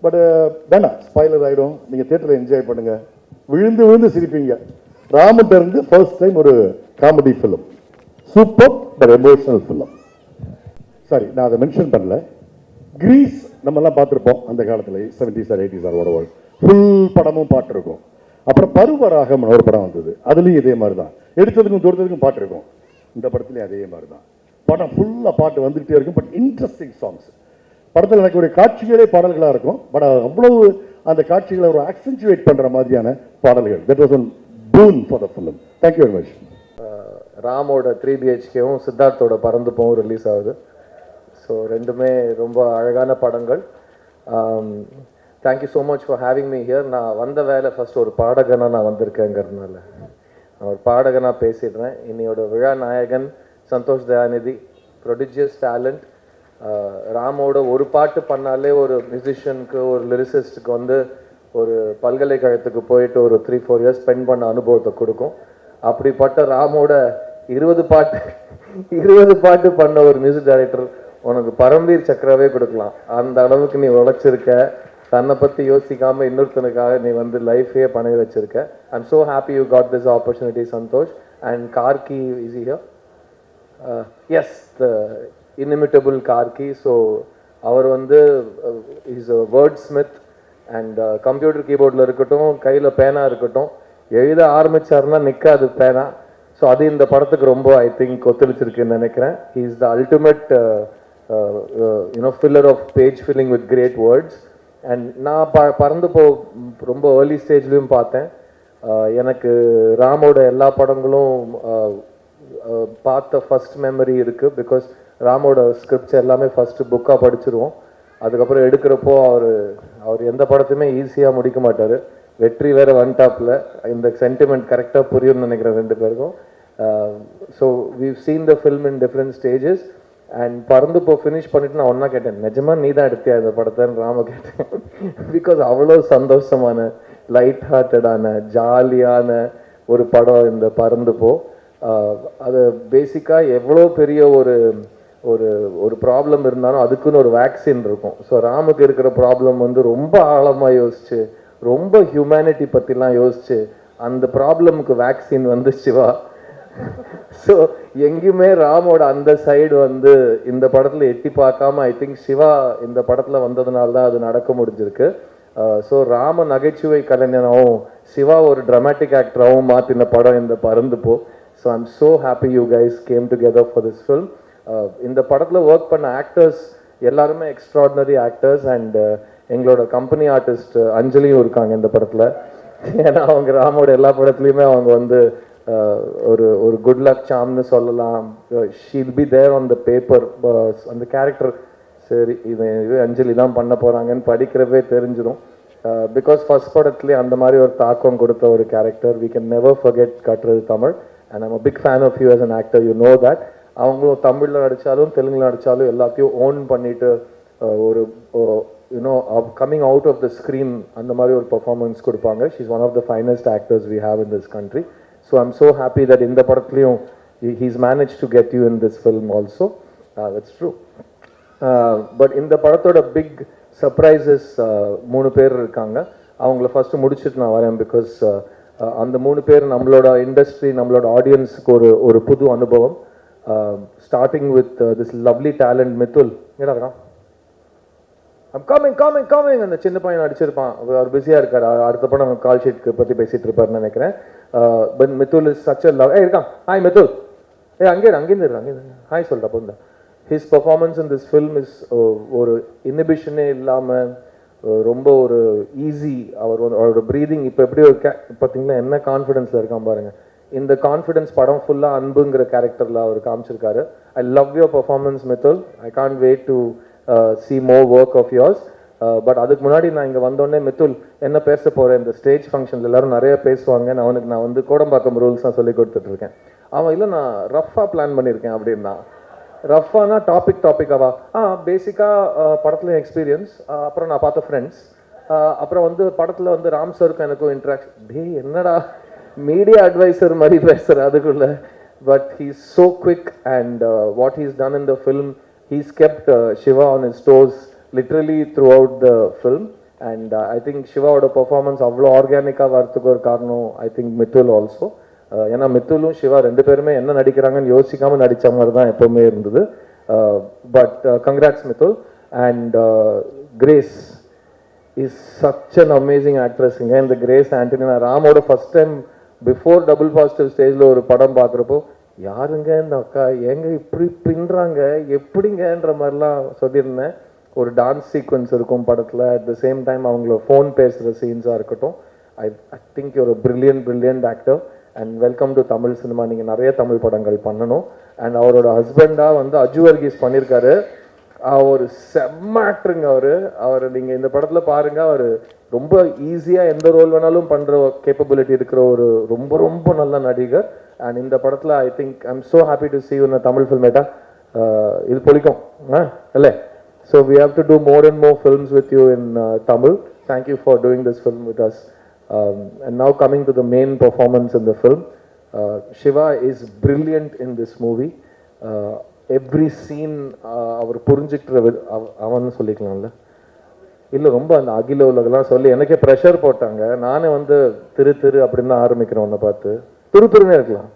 பட் வேணாம், ஸ்பாயிலர் ஆகிடும். நீங்கள் தியேட்டரில் என்ஜாய் பண்ணுங்கள், விழுந்து விழுந்து சிரிப்பீங்க. ராமன்ட்ட இருந்து ஃபர்ஸ்ட் டைம் ஒரு comedy film, super but emotional film. Sorry நான் அதை மென்ஷன் பண்ணல. கிரீஸ் நம்மலாம் பார்த்துருப்போம் அந்த காலத்தில் 70s or 80s or whatever. Full படமும் பாட்டு இருக்கும். அப்புறம் பருவராகம்னு ஒரு படம் வந்தது, அதுலேயும் இதே மாதிரி தான், எடுத்ததுக்கும் தூரத்துக்கும் பாட்டு இருக்கும். இந்த படத்துலேயும் அதே மாதிரி தான், படம் ஃபுல்லாக பாட்டு வந்துகிட்டே இருக்கும். But interesting songs. படத்தில் எனக்கு ஒரு காட்சிகளே பாடல்களாக இருக்கும். பட் அவ்வளவு அந்த காட்சிகளை ஒரு ஆக்சென்சுவேட் பண்ணுற மாதிரியான பாடல்கள். That was one boon for the film. Thank you very much. ராமோட 3 BHKவும் சித்தார்த்தோட பறந்துப்போவும் ரிலீஸ் ஆகுது. ஸோ ரெண்டுமே ரொம்ப அழகான படங்கள். Thank you so much for having me here. நான் வந்த வேலை ஃபர்ஸ்ட் ஒரு பாடகனாக நான் வந்திருக்கேங்கிறதுனால நான் ஒரு பாடகனாக பேசிடுறேன். இன்னையோட விழா நாயகன் சந்தோஷ் தயாநிதி, ப்ரொடிஜியஸ் டேலண்ட். ராமோட ஒரு பாட்டு பண்ணாலே ஒரு மியூசிஷியனுக்கு, ஒரு லிரிசிஸ்டுக்கு வந்து ஒரு பல்கலைக்கழகத்துக்கு போயிட்டு ஒரு 3-4 இயர்ஸ் ஸ்பெண்ட் பண்ண அனுபவத்தை கொடுக்கும். அப்படிப்பட்ட ராமோட 20 பாட்டு பண்ண ஒரு மியூசிக் டைரக்டர் உனக்கு பரம்வீர் சக்கராவே கொடுக்கலாம். அந்த அளவுக்கு நீ உழைச்சிருக்க. தன்னை பற்றி யோசிக்காம இன்னொருத்தனுக்காக நீ வந்து லைஃபே பண்ணி வச்சிருக்க. I am so happy you got this opportunity Santhosh. And Gargi is here. Yes, the inimitable Gargi. So அவர் வந்து is a wordsmith. And computer கீபோர்டில் இருக்கட்டும், கையில் பேனா இருக்கட்டும், எழுத ஆரம்பிச்சாருன்னா நிற்காது பேனா. ஸோ அது இந்த படத்துக்கு ரொம்ப ஐ திங்க் ஒத்துழைச்சிருக்குன்னு நினைக்கிறேன். He is the ultimate filler of page filling with great words. And நான் பறந்து ரொம்ப ஏர்லி ஸ்டேஜ்லேயும் பார்த்தேன். எனக்கு ராமோட எல்லா படங்களும் பார்த்த ஃபர்ஸ்ட் மெமரி இருக்குது. பிகாஸ் ராமோட ஸ்கிரிப்ட்ஸ் எல்லாமே ஃபஸ்ட்டு புக்காக படிச்சிருவோம். அதுக்கப்புறம் எடுக்கிறப்போ அவர் எந்த படத்தையுமே ஈஸியாக முடிக்க மாட்டார். வெற்றி வேற வந்துட்டாப்ல. இந்த சென்டிமெண்ட் கரெக்டாக புரியும்னு நினைக்கிறேன் ரெண்டு பேருக்கும். So we've seen the film in different stages. And பறந்து ஃபினிஷ் பண்ணிட்டு நான் ஒன்றா கேட்டேன், நிஜமா நீ தான் எடுத்தியா இந்த படத்தைன்னு ராம கேட்டேன். பிகாஸ் அவ்வளோ சந்தோஷமான, லைட் ஹார்ட்டடான, ஜாலியான ஒரு படம் இந்த பறந்து அது பேசிக்காக எவ்வளோ பெரிய ஒரு ஒரு ஒரு ப்ராப்ளம் இருந்தாலும் அதுக்குன்னு ஒரு வேக்சின் இருக்கும். ஸோ ராமுக்கு இருக்கிற ப்ராப்ளம் வந்து ரொம்ப ஆழமாக யோசிச்சு, ரொம்ப ஹியூமனிட்டி பற்றிலாம் யோசிச்சு அந்த ப்ராப்ளமுக்கு வேக்சின் வந்து சிவா. ஸோ எங்கேயுமே ராமோட அந்த சைடு வந்து இந்த படத்தில் எட்டி பார்க்காம ஐ திங்க் சிவா இந்த படத்தில் வந்ததுனால தான் அது நடக்க முடிஞ்சிருக்கு. ஸோ ராம நகைச்சுவை கலைஞனாகவும் சிவா ஒரு ட்ராமாட்டிக் ஆக்டராகவும் மாற்றின படம் இந்த பறந்து so I am so happy you guys game together for this film. இந்த படத்தில் ஒர்க் பண்ண ஆக்டர்ஸ் எல்லாருமே எக்ஸ்ட்ராடினரி ஆக்டர்ஸ். அண்ட் எங்களோட கம்பெனி ஆர்டிஸ்ட் அஞ்சலியும் இருக்காங்க இந்த படத்தில். ஏன்னா அவங்க ராமோட எல்லா படத்துலையுமே அவங்க வந்து ஒரு ஒரு குட் லக் சாம்னு சொல்லலாம். She'll be there on the paper. அந்த கேரக்டர் சரி இது அஞ்சலி தான் பண்ண போகிறாங்கன்னு படிக்கிறவே தெரிஞ்சிடும். பிகாஸ் ஃபர்ஸ்ட் படத்துலேயே அந்த மாதிரி ஒரு தாக்கம் கொடுத்த ஒரு character. We can never forget கட்டுறது Tamil. And I'm a big fan of you as an actor, you know that. அவங்களும் தமிழில் நடித்தாலும் தெலுங்கில் நடித்தாலும் எல்லாத்தையும் ஓன் பண்ணிட்டு ஒரு coming out of the screen அந்த மாதிரி ஒரு பர்ஃபார்மன்ஸ் கொடுப்பாங்க. She is one of the finest actors we have in this country. So I'm so happy that இந்த படத்துலையும் he's manage to get you in this film also. That's true. But இந்த படத்தோட big surprises 3 பேர் இருக்காங்க. அவங்கள first முடிச்சுட்டு நான் வரேன். பிகாஸ் அந்த 3 பேர் நம்மளோட இண்டஸ்ட்ரி, நம்மளோட ஆடியன்ஸுக்கு ஒரு புது அனுபவம். Starting with this lovely talent Mithul. ஏடா இருக்கான்? கமிங் அந்த சின்ன பையன் அடிச்சிருப்பான். அவர் பிஸியாக இருக்கார். அடுத்த படம் கால் ஷீட்க்கு பற்றி பேசிகிட்டு இருப்பாருன்னு நினைக்கிறேன். But Mithul is such a love. இருக்கான். ஹாய் மித்துல். அங்கேருந்து ஹாய் சொல்கிறா பொண்ணு. His performance in this film is ஒரு இன்ஹிபிஷனே இல்லாமல் ரொம்ப ஒரு ஈஸி. அவரோட ப்ரீதிங் இப்போ எப்படி ஒரு பார்த்தீங்கன்னா என்ன கான்ஃபிடென்ஸில் இருக்கான் பாருங்க. இந்த கான்ஃபிடென்ஸ் படம் ஃபுல்லாக அன்புங்கிற கேரக்டரில் அவர் காமிச்சிருக்காரு. I love your performance Mithul. I can't wait to see more work of yours. But அதுக்கு முன்னாடி நான் இங்கே வந்தோடனே மித்துல் என்ன பேச போகிறேன், இந்த ஸ்டேஜ் ஃபங்க்ஷனில் எல்லாரும் நிறைய பேசுவாங்க, நான் வந்து கோடம்பாக்கம் ரூல்ஸ் தான் சொல்லி கொடுத்துட்ருக்கேன். அவன் இல்லை நான் ரஃபாக பிளான் பண்ணியிருக்கேன் அப்படின்னா. ரஃபானா டாப்பிக்காவா? பேசிக்காக படத்தில் எக்ஸ்பீரியன்ஸ், அப்புறம் நான் பார்த்த ஃப்ரெண்ட்ஸ், அப்புறம் வந்து படத்தில் வந்து ராம் சருக்கும் எனக்கும் இன்ட்ராக்ஷன். என்னடா மீடியா அட்வைசர் மாதிரி பேசுகிற அதுக்குள்ள. But he is so quick and what he's done in the film. He's kept Shiva on his toes literally throughout the film. And I think Shivaoda performance avlo organic ah varthukku or karanam I think Mithul also. ஏன்னா மித்துலும் சிவா 2 பேருமே என்ன நடிக்கிறாங்கன்னு யோசிக்காம நடிச்ச மாதிரி தான் எப்பவுமே இருந்தது. But congrats, Mithul. And Grace is such an amazing actress. And the Grace Antonina Ramoda first time before Double Positive stage ஒரு படம் பார்க்குறப்போ யாருங்க இந்த அக்கா எங்க இப்படி பின்றாங்க எப்படிங்கன்ற மாதிரிலாம் சொல்லியிருந்தேன். ஒரு டான்ஸ் சீக்வன்ஸ் இருக்கும் படத்தில். அட் த சேம் டைம் அவங்கள ஃபோன் பேசுகிற சீன்ஸாக இருக்கட்டும். I think your brilliant actor and welcome to Tamil cinema. நீங்கள் நிறைய தமிழ் படங்கள் பண்ணணும். அண்ட் அவரோட ஹஸ்பண்டாக வந்து அஜு வர்கீஸ் பண்ணியிருக்காரு. அவர் செம்ம ஆக்டருங்க. அவர் நீங்கள் இந்த படத்தில் பாருங்க. அவர் ரொம்ப ஈஸியாக எந்த ரோல் வேணாலும் பண்ணுற கேப்பபிலிட்டி இருக்கிற ஒரு ரொம்ப நல்ல நடிகர். அண்ட் இந்த படத்தில் I think I am so happy to see you in a Tamil film. ஏட்டா இது பொழிக்கும் இல்லை? So we have to do more and more films with you in Tamil. Thank you for doing this film with us. And now coming to the main performance in the film, Shiva is brilliant in this movie. Every scene அவர் புரிஞ்சுக்கிற அவன் சொல்லிக்கலாம்ல, இல்லை ரொம்ப அந்த அகில உலகெல்லாம் சொல்லி எனக்கே pressure போட்டாங்க. நானே வந்து திரு அப்படின்னு தான் ஆரம்பிக்கிறேன். ஒன்றை பார்த்து துருன்னே இருக்கலாம்.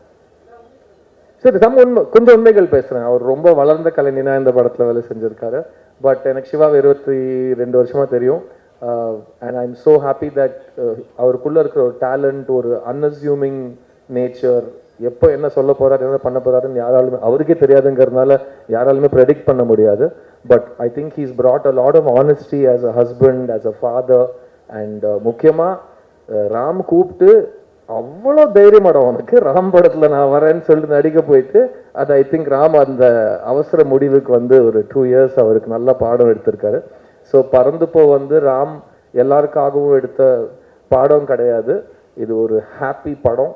சரி, கொஞ்சம் உண்மைகள் பேசுகிறேன். அவர் ரொம்ப வளர்ந்த கலைஞனா இந்த படத்தில் வேலை செஞ்சுருக்காரு. பட் எனக்கு சிவாவை 22 வருஷமாக தெரியும். And I am so happy that அவருக்குள்ளே இருக்கிற ஒரு டேலண்ட், ஒரு அன்அஸ்யூமிங் நேச்சர், எப்போ என்ன சொல்ல போகிறார் என்ன பண்ண போகிறாருன்னு யாராலுமே அவருக்கே தெரியாதுங்கிறதுனால யாராலுமே ப்ரெடிக்ட் பண்ண முடியாது. But I think he's brought a lot of honesty as a husband, as a father. And முக்கியமாக ராம் கூப்பிட்டு அவ்வளோ தைரியமாடம் அவனுக்கு. ராம் படத்தில் நான் வரேன்னு சொல்லிட்டு நடிக்க போயிட்டு அது ஐ திங்க் ராம் அந்த அவசர முடிவுக்கு வந்து ஒரு 2 years அவருக்கு நல்ல பாடம் எடுத்திருக்காரு. ஸோ பறந்து போ வந்து ராம் எல்லாருக்காகவும் எடுத்த பாடம் கிடையாது. இது ஒரு ஹாப்பி படம்.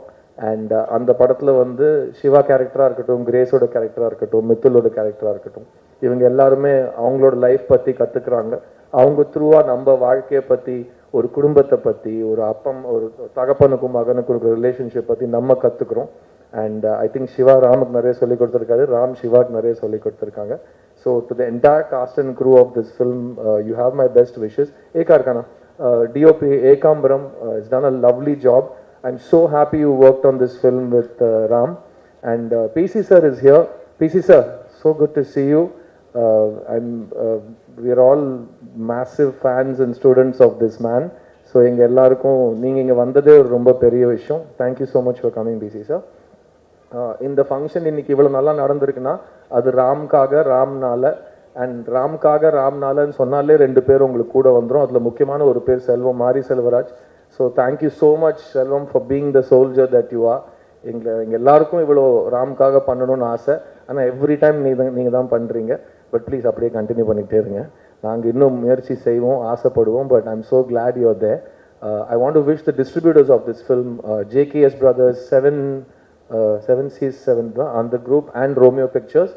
அண்ட் அந்த படத்தில் வந்து சிவா கேரக்டராக இருக்கட்டும், கிரேஸோட கேரக்டராக இருக்கட்டும், மித்துலோட கேரக்டராக இருக்கட்டும், இவங்க எல்லாருமே அவங்களோட லைஃப் பற்றி கற்றுக்குறாங்க. அவங்க த்ரூவாக நம்ம வாழ்க்கையை பற்றி, ஒரு குடும்பத்தை பற்றி, ஒரு தகப்பனுக்கும் மகனுக்கும் இருக்கிற ரிலேஷன்ஷிப் பற்றி நம்ம கற்றுக்குறோம். அண்ட் ஐ திங்க் சிவா ராமுக்கு நிறைய சொல்லிக் கொடுத்துருக்காரு, ராம் சிவாக்கு நிறைய சொல்லிக் கொடுத்துருக்காங்க. So to the entire cast and crew of this film, you have my best wishes. Eka இருக்கானா? DOP Ekambaram is done a lovely job. I'm so happy you worked on this film with Ram. And PC sir is here. PC sir, so good to see you. We are all massive fans and students of this man. So எங்க எல்லாருக்கும் நீங்க இங்க வந்ததே ஒரு ரொம்ப பெரிய விஷயம். Thank you so much for coming, PC sir. இந்த ஃபங்க்ஷன் இன்னைக்கு இவ்வளவு நல்லா நடந்திருக்குன்னா அது ராம்காக ராம்னால. அண்ட் ராம்னாலன்னு சொன்னாலே 2 பேர் உங்களுக்கு கூட வந்துடும். அதில் முக்கியமான ஒரு பேர் செல்வம், மாரி Selvaraj. So thank you so much Selvam for being the soldier that you are. எங்கள் எல்லாருக்கும் இவ்வளோ ராம்காக பண்ணணும்னு ஆசை. ஆனால் எவ்ரி டைம் நீங்கள் தான் பண்ணுறீங்க. பட் ப்ளீஸ் அப்படியே கண்டினியூ பண்ணிகிட்டே இருங்க. நாங்கள் இன்னும் முயற்சி செய்வோம், ஆசைப்படுவோம். But I am so glad you are there. I want to wish the distributors of this film, JKS Brothers, 7C7 on the group, and Romeo Pictures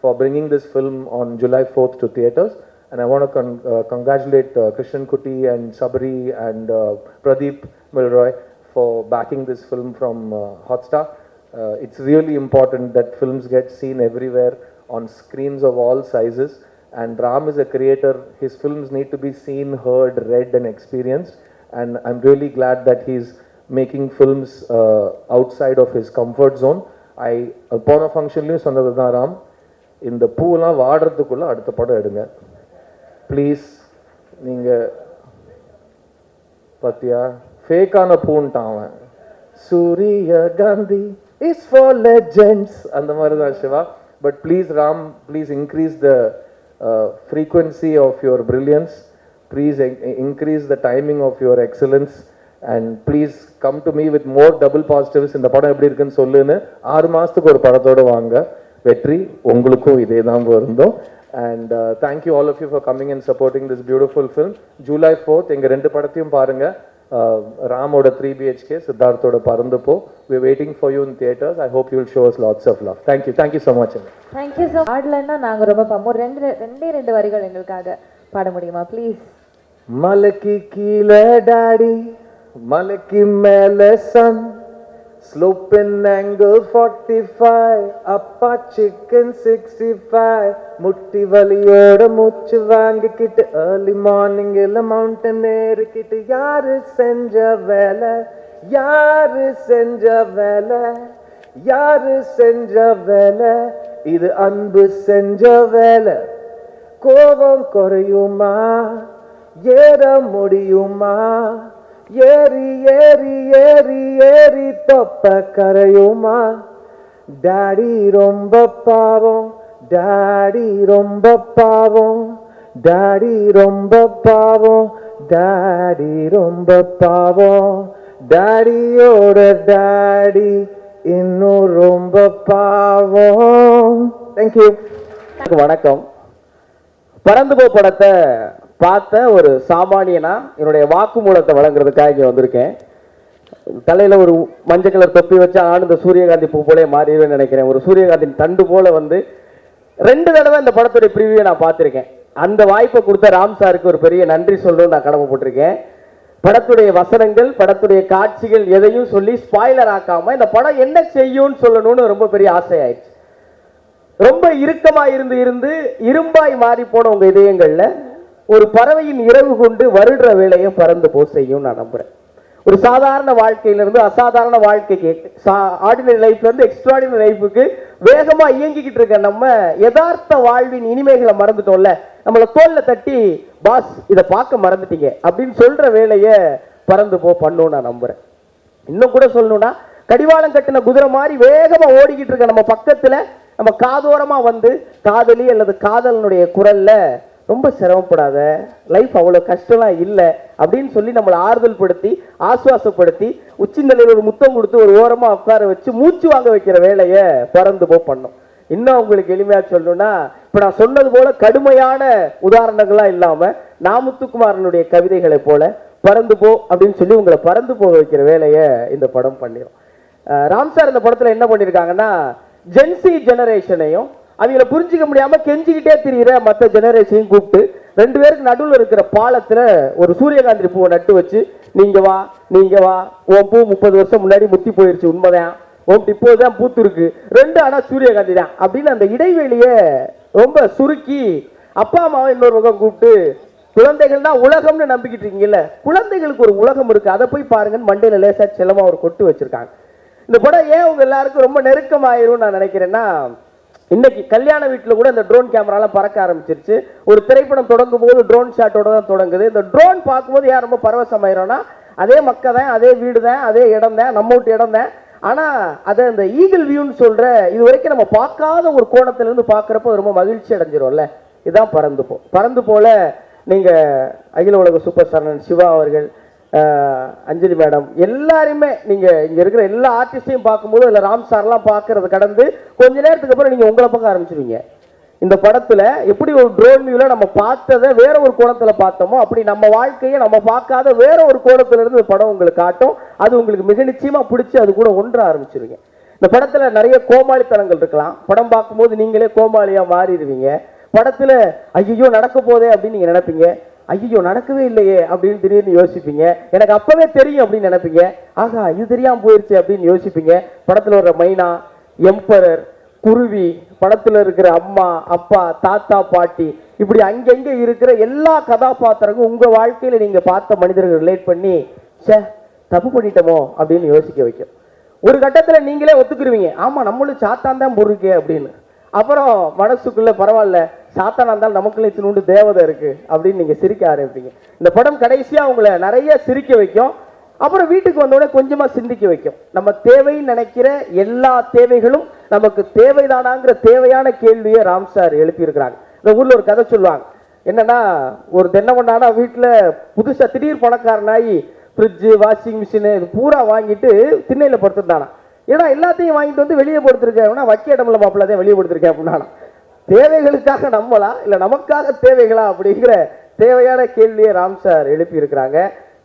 for bringing this film on July 4th to theatres. And I want to congratulate Krishan Kuti and Sabri and Pradeep Milroy for backing this film from Hotstar. It's really important that films get seen everywhere on screens of all sizes. And Ram is a creator. His films need to be seen, heard, read and experienced. And I'm really glad that he's making films outside of his comfort zone. போன ஃபங்க்ஷன்லையும் சொன்னது தான், ராம் இந்த பூவெல்லாம் வாடுறதுக்குள்ளே அடுத்த படம் எடுங்க please. நீங்கள் பார்த்தியா ஃபேக்கான பூன்ட்டான் அவன். சூரிய காந்தி இஸ் ஃபார் லெஜெண்ட்ஸ் அந்த மாதிரி தான் Siva. But please Ram, please increase the frequency of your brilliance. Please increase the timing of your excellence. And please come to me with more double positives. இந்த படம் எப்படி இருக்குன்னு சொல்லுன்னு 6 மாதத்துக்கு ஒரு படத்தோடு வாங்க. வெற்றி உங்களுக்கும் இதே தான் இருந்தோம். And thank you all of you for coming and supporting this beautiful film. July 4th எங்கள் 2 படத்தையும் பாருங்கள். ராமோட 3 BHK, சித்தார்த்தோட பறந்து போ. We're waiting for you in theaters. I hope you'll show us lots of love. Thank you so much. Thank you so much. ஆடலன்னா நாங்கள் ரொம்ப பாப்போம். ரெண்டு வரிகள் எங்களுக்காக பாட முடியுமா ப்ளீஸ்? மலைக்கு கீழே டாடி, மலைக்கு மேலே சன், slope and angle 45, அப்பா chicken 65, முட்டி வலியோட மூச்சு வாங்கிக்கிட்டு early morning இல்ல mountain ஏறிக்கிட்டு யாரு செஞ்ச வேலை, யாரு செஞ்ச வேலை, யாரு செஞ்ச வேலை, இது அன்பு செஞ்ச வேலை, கோபம் குறையுமா, ஏற முடியுமா, ஏறி ஏறி ஏறி ஏறி தொப்ப கரையுமா. டாடி ரொம்ப பாவம், டாடி ரொம்ப பாவம், டாடி ரொம்ப பாவம், டாடி ரொம்ப பாவம், டாடியோட டாடி இன்னும் ரொம்ப பாவம். தேங்க்யூ. வணக்கம். பறந்து போ படத்தை பார்த்த ஒரு சாமானியனா என்னுடைய வாக்குமூலத்தை வழங்குறதுக்காக இங்கே வந்திருக்கேன். தலையில ஒரு மஞ்சள் கலர் தொப்பி வச்சு ஆனந்த சூரியகாந்தி பூ போலே மாறிடுவேன்னு நினைக்கிறேன். ஒரு சூரியகாந்தி தண்டு போல வந்து 2 தடவை இந்த படத்துடைய ப்ரிவியூவை நான் பார்த்துருக்கேன். அந்த வாய்ப்பை கொடுத்த ராம் சாருக்கு ஒரு பெரிய நன்றி சொல்லணும்னு நான் கடமைப்பட்டிருக்கேன். படத்துடைய வசனங்கள், படத்துடைய காட்சிகள் எதையும் சொல்லி ஸ்பாய்லர் ஆக்காம இந்த படம் என்ன செய்யும்னு சொல்லணும்னு ரொம்ப பெரிய ஆசையாயிடுச்சு. ரொம்ப இறுக்கமா இருந்து இருந்து இரும்பாய் மாறி போன உங்க இதயங்கள்ல ஒரு பறவையின் இறகு கொண்டு வருடுற வேலையை பறந்து போ செய்யும் நான் நம்புறேன். ஒரு சாதாரண வாழ்க்கையிலிருந்து அசாதாரண வாழ்க்கைக்கு, ஆர்டினரி லைஃப்ல இருந்து எக்ஸ்ட்ராடினரி லைஃபுக்கு வேகமா இயங்கிக்கிட்டு இருக்க நம்ம யதார்த்த வாழ்வின் இனிமைகளை மறந்துட்டோம்ல. நம்மளை தோல்ல தட்டி பாஸ் இதை பார்க்க மறந்துட்டீங்க அப்படின்னு சொல்ற வேலையை பறந்து போ பண்ணும் நான் நம்புறேன். இன்னும் கூட சொல்லணும்னா, கடிவாளம் கட்டின குதிரை மாதிரி வேகமா ஓடிக்கிட்டு இருக்க நம்ம பக்கத்துல நம்ம காதோரமா வந்து காதலி அல்லது காதலனுடைய குரல்ல ரொம்ப சிரமப்படாத, லைஃப் அவ்வளோ கஷ்டம்லாம் இல்லை அப்படின்னு சொல்லி நம்மளை ஆறுதல் படுத்தி ஆசுவாசப்படுத்தி உச்சிநிலையில் ஒரு முத்தம் கொடுத்து ஒரு ஓரமாக உட்கார வச்சு மூச்சு வாங்க வைக்கிற வேலையை பறந்து போ பண்ணோம். இன்னும் உங்களுக்கு எளிமையாக சொல்லணும்னா, இப்போ நான் சொன்னது போல கடுமையான உதாரணங்கள்லாம் இல்லாமல் நாமுத்துக்குமாரனுடைய கவிதைகளை போல பறந்து போ அப்படின்னு சொல்லி உங்களை பறந்து போக வைக்கிற வேலையை இந்த படம் பண்ணிடும். ராம் சார் இந்த படத்தில் என்ன பண்ணியிருக்காங்கன்னா, ஜென்சி ஜெனரேஷனையும் அவங்கள புரிஞ்சிக்க முடியாம கெஞ்சிக்கிட்டே திரிகிற மற்ற ஜெனரேஷனையும் கூப்பிட்டு 2 பேருக்கு நடுவில் இருக்கிற பாலத்துல ஒரு சூரியகாந்தி பூவை நட்டு வச்சு, நீங்க வா நீங்க வா, உன் பூ 30 வருஷம் முன்னாடி முத்தி போயிருச்சு உண்மைதான், உன் இப்போதான் பூத்து இருக்கு, 2 ஆனா சூரியகாந்தி தான் அப்படின்னு அந்த இடைவெளியை ரொம்ப சுருக்கி அப்பா அம்மாவை இன்னொரு பக்கம் கூப்பிட்டு, குழந்தைகள் தான் உலகம்னு நம்பிக்கிட்டு இருக்கீங்கல்ல, குழந்தைகளுக்கு ஒரு உலகம் இருக்கு, அதை போய் பாருங்கன்னு மண்டையில லேசா செல்லமா ஒரு கொட்டு வச்சிருக்காங்க. இந்த படம் ஏன் உங்க எல்லாருக்கும் ரொம்ப நெருக்கமாயிரும் நான் நினைக்கிறேன்னா, இன்னைக்கு கல்யாண வீட்டில் கூட இந்த ட்ரோன் கேமராலாம் பறக்க ஆரம்பிச்சிருச்சு. ஒரு திரைப்படம் தொடங்கும் போது ட்ரோன் ஷாட்டோட தான் தொடங்குது. இந்த ட்ரோன் பார்க்கும்போது யார் ரொம்ப பரவசமாயிரோம்னா, அதே மக்கள் தான், அதே வீடு தான், அதே இடம் தான், நம்ம வீட்டு இடம் தான். ஆனால் அதை இந்த ஈகிள் வியூன்னு சொல்ற இது வரைக்கும் நம்ம பார்க்காத ஒரு கோணத்திலிருந்து பார்க்குறப்போ ரொம்ப மகிழ்ச்சி அடைஞ்சிரும்ல. இதுதான் பறந்து போ. பறந்து போல நீங்கள் அகில உலக சூப்பர் ஸ்டார் சிவா அவர்கள், அஞ்சலி மேடம், எல்லாருமே நீங்க இங்க இருக்கிற எல்லா ஆர்டிஸ்டையும் பார்க்கும்போது இல்லை ராம் சார்லாம் பார்க்கறது கடந்து கொஞ்ச நேரத்துக்கு அப்புறம் நீங்க உங்களை பார்க்க ஆரம்பிச்சிருவீங்க. இந்த படத்துல எப்படி ஒரு ட்ரோன் வியூல நம்ம பார்த்ததை வேற ஒரு கோணத்துல பார்த்தோமோ அப்படி நம்ம வாழ்க்கையை நம்ம பார்க்காத வேற ஒரு கோணத்துல இருந்து இந்த படம் உங்களுக்கு காட்டும். அது உங்களுக்கு மிக நிச்சயமா பிடிச்சி அது கூட ஒன்ற ஆரம்பிச்சிருவீங்க. இந்த படத்துல நிறைய கோமாளித்தனங்கள் இருக்கலாம். படம் பார்க்கும்போது நீங்களே கோமாளியா மாறிடுவீங்க. படத்துல ஐயோ நடக்க போதே அப்படின்னு நீங்க நினைப்பீங்க, ஐயோ நடக்கவே இல்லையே அப்படின்னு திடீர்னு யோசிப்பீங்க. எனக்கு அப்பவே தெரியும் அப்படின்னு நினைப்பீங்க, ஆகா இது தெரியாம போயிருச்சு அப்படின்னு யோசிப்பீங்க. படத்துல வர்ற மைனா, எம்பரர், குருவி, படத்துல இருக்கிற அம்மா அப்பா தாத்தா பாட்டி, இப்படி அங்கங்க இருக்கிற எல்லா கதாபாத்திரங்களும் உங்க வாழ்க்கையில நீங்க பார்த்த மனிதர்கள் ரிலேட் பண்ணி சே தப்பு பண்ணிட்டோமோ அப்படின்னு யோசிக்க வைக்கும். ஒரு கட்டத்துல நீங்களே ஒத்துக்குருவீங்க, ஆமா நம்மளும் சாத்தான் தான் பொருக்கே அப்படின்னு. அப்புறம் மனசுக்குள்ள பரவாயில்ல, சாத்தானா இருந்தாலும் நமக்குள்ள இத்தினூண்டு தேவதை இருக்கு அப்படின்னு நீங்க சிரிக்க ஆரம்பிப்பீங்க. இந்த படம் கடைசியா உங்களை நிறைய சிரிக்க வைக்கும். அப்புறம் வீட்டுக்கு வந்தோடனே கொஞ்சமா சிந்திக்க வைக்கும். நம்ம தேவைன்னு நினைக்கிற எல்லா தேவைகளும் நமக்கு தேவைதானாங்கிற தேவையான கேள்வியை ராம் சார் எழுப்பி இருக்கிறாங்க. இந்த ஊர்ல ஒரு கதை சொல்லுவாங்க, என்னன்னா ஒரு தென்னமண்ணானா வீட்டுல புதுசா திடீர் பணக்காரனாகி ஃப்ரிட்ஜு வாஷிங் மிஷினு இது பூரா வாங்கிட்டு திண்ணையில படுத்துட்டானா. ஏன்னா எல்லாத்தையும் வாங்கிட்டு வந்து வெளியே படுத்திருக்கேன், வைக்க இடம்ல மாப்பிள்ளாதான் வெளியே படுத்திருக்கேன் அப்படின்னா, தேவைகளுக்காக நம்மளா இல்லை நமக்காக தேவைகளா அப்படிங்கிற தேவையான கேள்வியை ராம் சார் எழுப்பி இருக்கிறாங்க.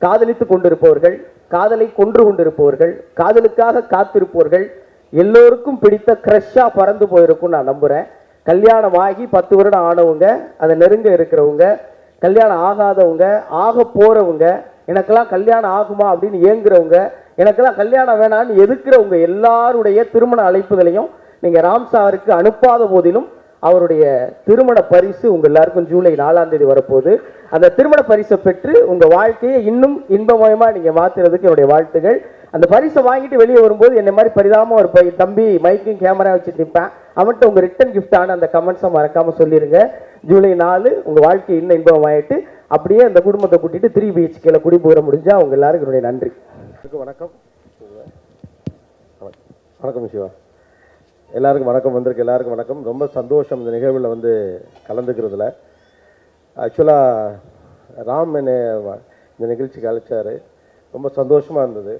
காதலித்து கொண்டிருப்பவர்கள், காதலை கொன்று கொண்டிருப்பவர்கள், காதலுக்காக காத்திருப்பவர்கள் எல்லோருக்கும் பிடித்த கிரஷ்ஷா பறந்து போயிருக்கும் நான் நம்புறேன். கல்யாணம் ஆகி 10 வருடம் ஆனவங்க, அதை நெருங்க இருக்கிறவங்க, கல்யாணம் ஆகாதவங்க, ஆக போறவங்க, எனக்கெல்லாம் கல்யாணம் ஆகுமா அப்படின்னு ஏங்குறவங்க, எனக்கெல்லாம் கல்யாணம் வேணான்னு எதிர்க்கிறவங்க எல்லாருடைய திருமண அழைப்புகளையும் நீங்க ராம் சாருக்கு அனுப்பாத போதிலும் அவருடைய திருமண பரிசு உங்க எல்லாருக்கும் ஜூலை 4ஆம் தேதி வரப்போகுது. அந்த திருமண பரிசை பெற்று உங்க வாழ்க்கையை இன்னும் இன்பமயமா நீங்க மாத்துறதுக்கு என்னுடைய வாழ்த்துகள். அந்த பரிசை வாங்கிட்டு வெளியே வரும்போது என்ன மாதிரி பரிதாபமா ஒரு தம்பி மைக்கும் கேமரா வச்சுட்டு நிற்பேன், அவன்கிட்ட உங்க ரிட்டன் கிஃப்டான அந்த கமெண்ட்ஸை மறக்காம சொல்லிருங்க. ஜூலை 4 உங்க வாழ்க்கை இன்னும் இன்பமாயிட்டு அப்படியே அந்த குடும்பத்தை கூட்டிட்டு 3 BHK குடி போகிற முடிஞ்சா உங்க எல்லாருக்கும் என்னுடைய நன்றி. வணக்கம். வணக்கம் சிவா. எல்லாருக்கும் வணக்கம். வந்திருக்கு எல்லாருக்கும் வணக்கம். ரொம்ப சந்தோஷம் இந்த நிகழ்வில் வந்து கலந்துக்கிறதுல. ஆக்சுவலாக ராம் என்னை இந்த நிகழ்ச்சிக்கு அழைச்சார், ரொம்ப சந்தோஷமாக இருந்தது.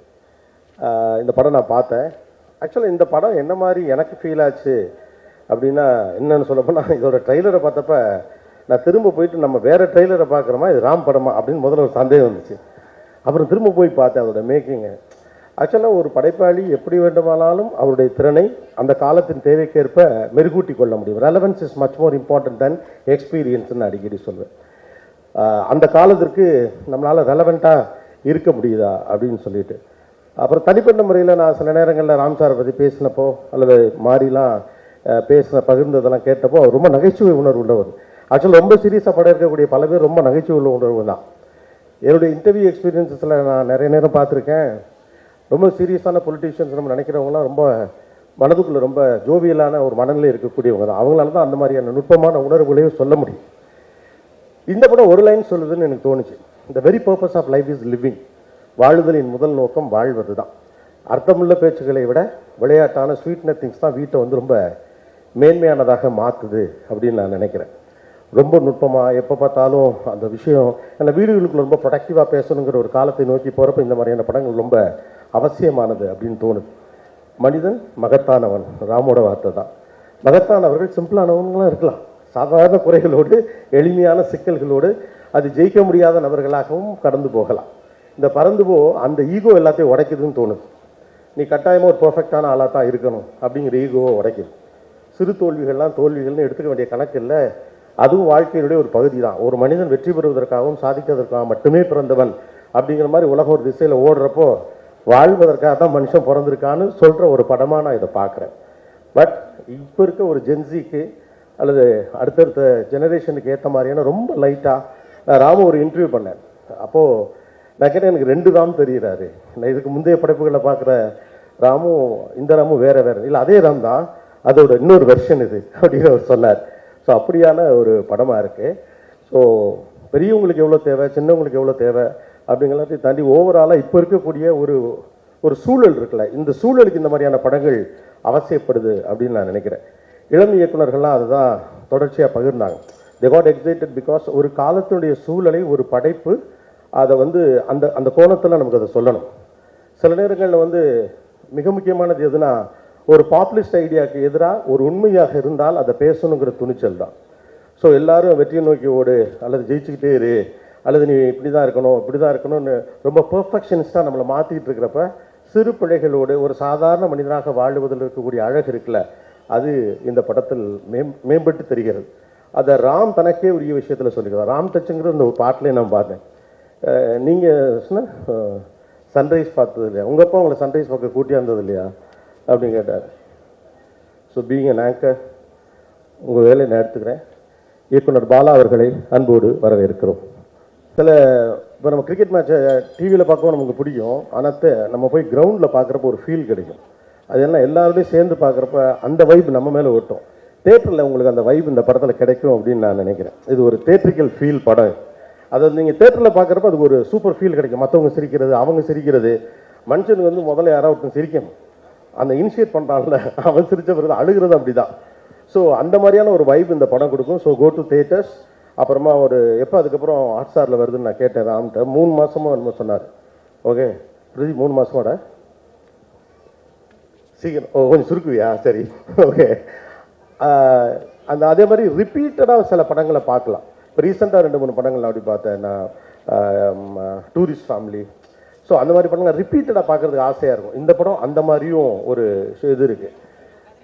இந்த படம் நான் பார்த்தேன். ஆக்சுவலாக இந்த படம் என்ன மாதிரி எனக்கு ஃபீல் ஆச்சு அப்படின்னா என்னென்னு சொல்லப்போனால், இதோட ட்ரெய்லரை பார்த்தப்ப நான் திரும்ப போயிட்டு நம்ம வேறு ட்ரெய்லரை பார்க்குறோமா இது ராம் படமா அப்படின்னு முதல்ல ஒரு சந்தேகம் வந்துச்சு. அப்புறம் திரும்ப போய் பார்த்தேன் அதோட மேக்கிங்கை. ஆக்சுவலாக ஒரு படைப்பாளி எப்படி வேண்டுமானாலும் அவருடைய திறனை அந்த காலத்தின் தேவைக்கேற்ப மெருகூட்டி கொள்ள முடியும். Relevance is much more important than எக்ஸ்பீரியன்ஸ்ன்னு அடிக்கடி சொல்வேன். அந்த காலத்திற்கு நம்மளால் ரெலவெண்ட்டாக இருக்க முடியுதா அப்படின்னு சொல்லிட்டு. அப்புறம் தனிப்பட்ட முறையில் நான் சில நேரங்களில் ராம் சாரை பற்றி பேசினப்போ அல்லது மாறிலாம் பகிர்ந்ததெல்லாம் கேட்டப்போ அவர் ரொம்ப நகைச்சுவை உணர்வு உள்ளவர். ஆக்சுவலாக ரொம்ப சீரியஸாக படம் இருக்கக்கூடிய பல பேர் ரொம்ப நகைச்சுவை உள்ள உணர்வு தான். என்னுடைய இன்டர்வியூ எக்ஸ்பீரியன்ஸில் நான் நிறைய நேரம் பார்த்துருக்கேன். ரொம்ப சீரியஸான பொலிட்டீஷியன்ஸ் நம்ம நினைக்கிறவங்களாம் ரொம்ப மனதுக்குள்ளே ரொம்ப ஜோவியலான ஒரு மனநிலை இருக்கக்கூடியவங்க தான். அவங்களால தான் அந்த மாதிரியான நுட்பமான உணர்வுகளையும் சொல்ல முடியும். இந்த படம் ஒரு லைன் சொல்லுதுன்னு எனக்கு தோணுச்சு. The very purpose of life is living. வாழுதலின் முதல் நோக்கம் வாழ்வது தான். அர்த்தமுள்ள பேச்சுக்களை விட விளையாட்டான ஸ்வீட்னர் திங்ஸ் தான் வீட்டை வந்து ரொம்ப மேன்மையானதாக மாற்றுது அப்படின்னு நான் நினைக்கிறேன். ரொம்ப நுட்பமாக எப்போ பார்த்தாலும் அந்த விஷயம் அந்த வீடுகளுக்குள்ள ரொம்ப ப்ரொடக்டிவாக பேசணுங்கிற ஒரு காலத்தை நோக்கி போகிறப்ப இந்த மாதிரியான படங்கள் ரொம்ப அவசியமானது அப்படின்னு தோணுது. மனிதன் மகத்தானவன், ராமோட வார்த்தை தான். மகத்தானவர்கள் சிம்பிளானவங்களும் இருக்கலாம், சாதாரண குறைகளோடு எளிமையான சிக்கல்களோடு அது ஜெயிக்க முடியாத நபர்களாகவும் கடந்து போகலாம். இந்த பறந்து அந்த ஈகோ எல்லாத்தையும் உடைக்குதுன்னு தோணுது. நீ கட்டாயமாக ஒரு பர்ஃபெக்டான ஆளாக தான் இருக்கணும் அப்படிங்கிற ஈகோவை உடைக்குது. சிறு தோல்விகள்லாம் தோல்விகள்னு எடுத்துக்க வேண்டிய கணக்கு இல்லை, அதுவும் வாழ்க்கையினுடைய ஒரு பகுதி தான். ஒரு மனிதன் வெற்றி பெறுவதற்காகவும் சாதிக்கிறதற்காக மட்டுமே பிறந்தவன் அப்படிங்கிற மாதிரி உலகம் ஒரு திசையில் ஓடுறப்போ வாழ்வதற்காக தான் மனுஷன் பிறந்திருக்கான்னு சொல்கிற ஒரு படமாக நான் இதை பார்க்குறேன். பட் இப்போ இருக்க ஒரு ஜென்சிக்கு அல்லது அடுத்தடுத்த ஜெனரேஷனுக்கு ஏற்ற மாதிரியான ரொம்ப லைட்டாக ராமு ஒரு இன்டர்வியூ பண்ணேன். அப்போது நான் கேட்டேன், எனக்கு 2 ராம் தெரிகிறாரு. நான் இதுக்கு முந்தைய படைப்புகளில் பார்க்குற ராமும் இந்த ராமும் வேறு வேறு இல்லை, அதே ராம் தான், அதோட இன்னொரு வெர்ஷன் இது அப்படின்னு அவர் சொன்னார். ஸோ அப்படியான ஒரு படமாக இருக்குது. ஸோ பெரியவங்களுக்கு எவ்வளோ தேவை, சின்னவங்களுக்கு எவ்வளோ தேவை அப்படிங்கிறதையும் தாண்டி ஓவராலாக இப்போ இருக்கக்கூடிய ஒரு சூழல் இருக்குல்ல, இந்த சூழலுக்கு இந்த மாதிரியான படங்கள் அவசியப்படுது அப்படின்னு நான் நினைக்கிறேன். இளம் இயக்குநர்கள்லாம் அதுதான் தொடர்ச்சியாக பகிர்ந்தாங்க. தே காட் எக்ஸைட்டட் பிகாஸ் ஒரு காலத்தினுடைய சூழலை ஒரு படைப்பு அதை வந்து அந்த அந்த கோணத்தில் நமக்கு அதை சொல்லணும். சில நேரங்களில் வந்து மிக முக்கியமானது எதுனா, ஒரு பாப்புலிஸ்ட் ஐடியாவுக்கு எதிராக ஒரு உண்மையாக இருந்தால் அதை பேசணுங்கிற துணிச்சல் தான். ஸோ எல்லாரும் வெற்றியை நோக்கி ஓடு அல்லது ஜெயிச்சுக்கிட்டே இரு அல்லது நீ இப்படி தான் இருக்கணும் இப்படி தான் இருக்கணும்னு ரொம்ப பெர்ஃபெக்ஷனிஸ்டாக நம்மளை மாற்றிக்கிட்டு இருக்கிறப்ப சிறு பிழைகளோடு ஒரு சாதாரண மனிதனாக வாழுவதில் இருக்கக்கூடிய அழகு இருக்குல்ல, அது இந்த படத்தில் மேம்பட்டு தெரிகிறது. அதை ராம் தனக்கே உரிய விஷயத்தில் சொல்லிக்கிறார். ராம் டச்சுங்கிற இந்த ஒரு பாட்டிலே நான் பார்த்தேன். நீங்கள் சன்ரைஸ் பார்த்தது இல்லையா, உங்கள் அப்பா உங்களை சன்ரைஸ் பார்க்க கூட்டியாந்தது இல்லையா அப்படின்னு கேட்டார். ஸோ பீயிங் அன் ஆங்கர் உங்கள் வேலையை நான் எடுத்துக்கிறேன். இயக்குனர் பாலா அவர்களை அன்போடு வரவேற்கிறோம். சில இப்போ நம்ம கிரிக்கெட் மேட்சை டிவியில் பார்க்கவும் நமக்கு பிடிக்கும், ஆனால் நம்ம போய் கிரவுண்டில் பார்க்குறப்ப ஒரு ஃபீல் கிடைக்கும். அதெல்லாம் எல்லாரோடையும் சேர்ந்து பார்க்குறப்ப அந்த வைப் நம்ம மேலே ஓட்டும். தேட்டரில் உங்களுக்கு அந்த வைப் இந்த படத்தில் கிடைக்கும் அப்படின்னு நான் நினைக்கிறேன். இது ஒரு தேட்ரிக்கல் ஃபீல் படம். அதை நீங்கள் தேட்டரில் பார்க்குறப்ப அதுக்கு ஒரு சூப்பர் ஃபீல் கிடைக்கும். மற்றவங்க சிரிக்கிறது, அவங்க சிரிக்கிறது, மனுஷனுக்கு வந்து முதல்ல யாராவது ஒருத்தன் சிரிக்கணும், அந்த இனிஷியேட் பண்ணுறான்ல அவன் சிரித்த பிறகு அழுகிறது அப்படி தான். ஸோ அந்த மாதிரியான ஒரு வைப் இந்த படம் கொடுக்கும். So go to theatres. அப்புறமா ஒரு எப்போ அதுக்கப்புறம் ஹாட்ஸ்டாரில் வருதுன்னு நான் கேட்டேன் ராம்கிட்ட. 3 மாதமாக என்னமோ சொன்னார். ஓகே பிரதி 3 மாதமோட சீக்கிரம் கொஞ்சம் சுருக்குவியா, சரி ஓகே. அந்த அதே மாதிரி ரிப்பீட்டடாக சில படங்களை பார்க்கலாம். இப்போ ரீசெண்டாக 2-3 படங்கள் நான் அப்படி பார்த்தேன். நான் டூரிஸ்ட் ஃபேமிலி, ஸோ அந்த மாதிரி படங்கள் ரிப்பீட்டடாக பார்க்குறதுக்கு ஆசையாக இருக்கும். இந்த படம் அந்த மாதிரியும் ஒரு இது இருக்குது.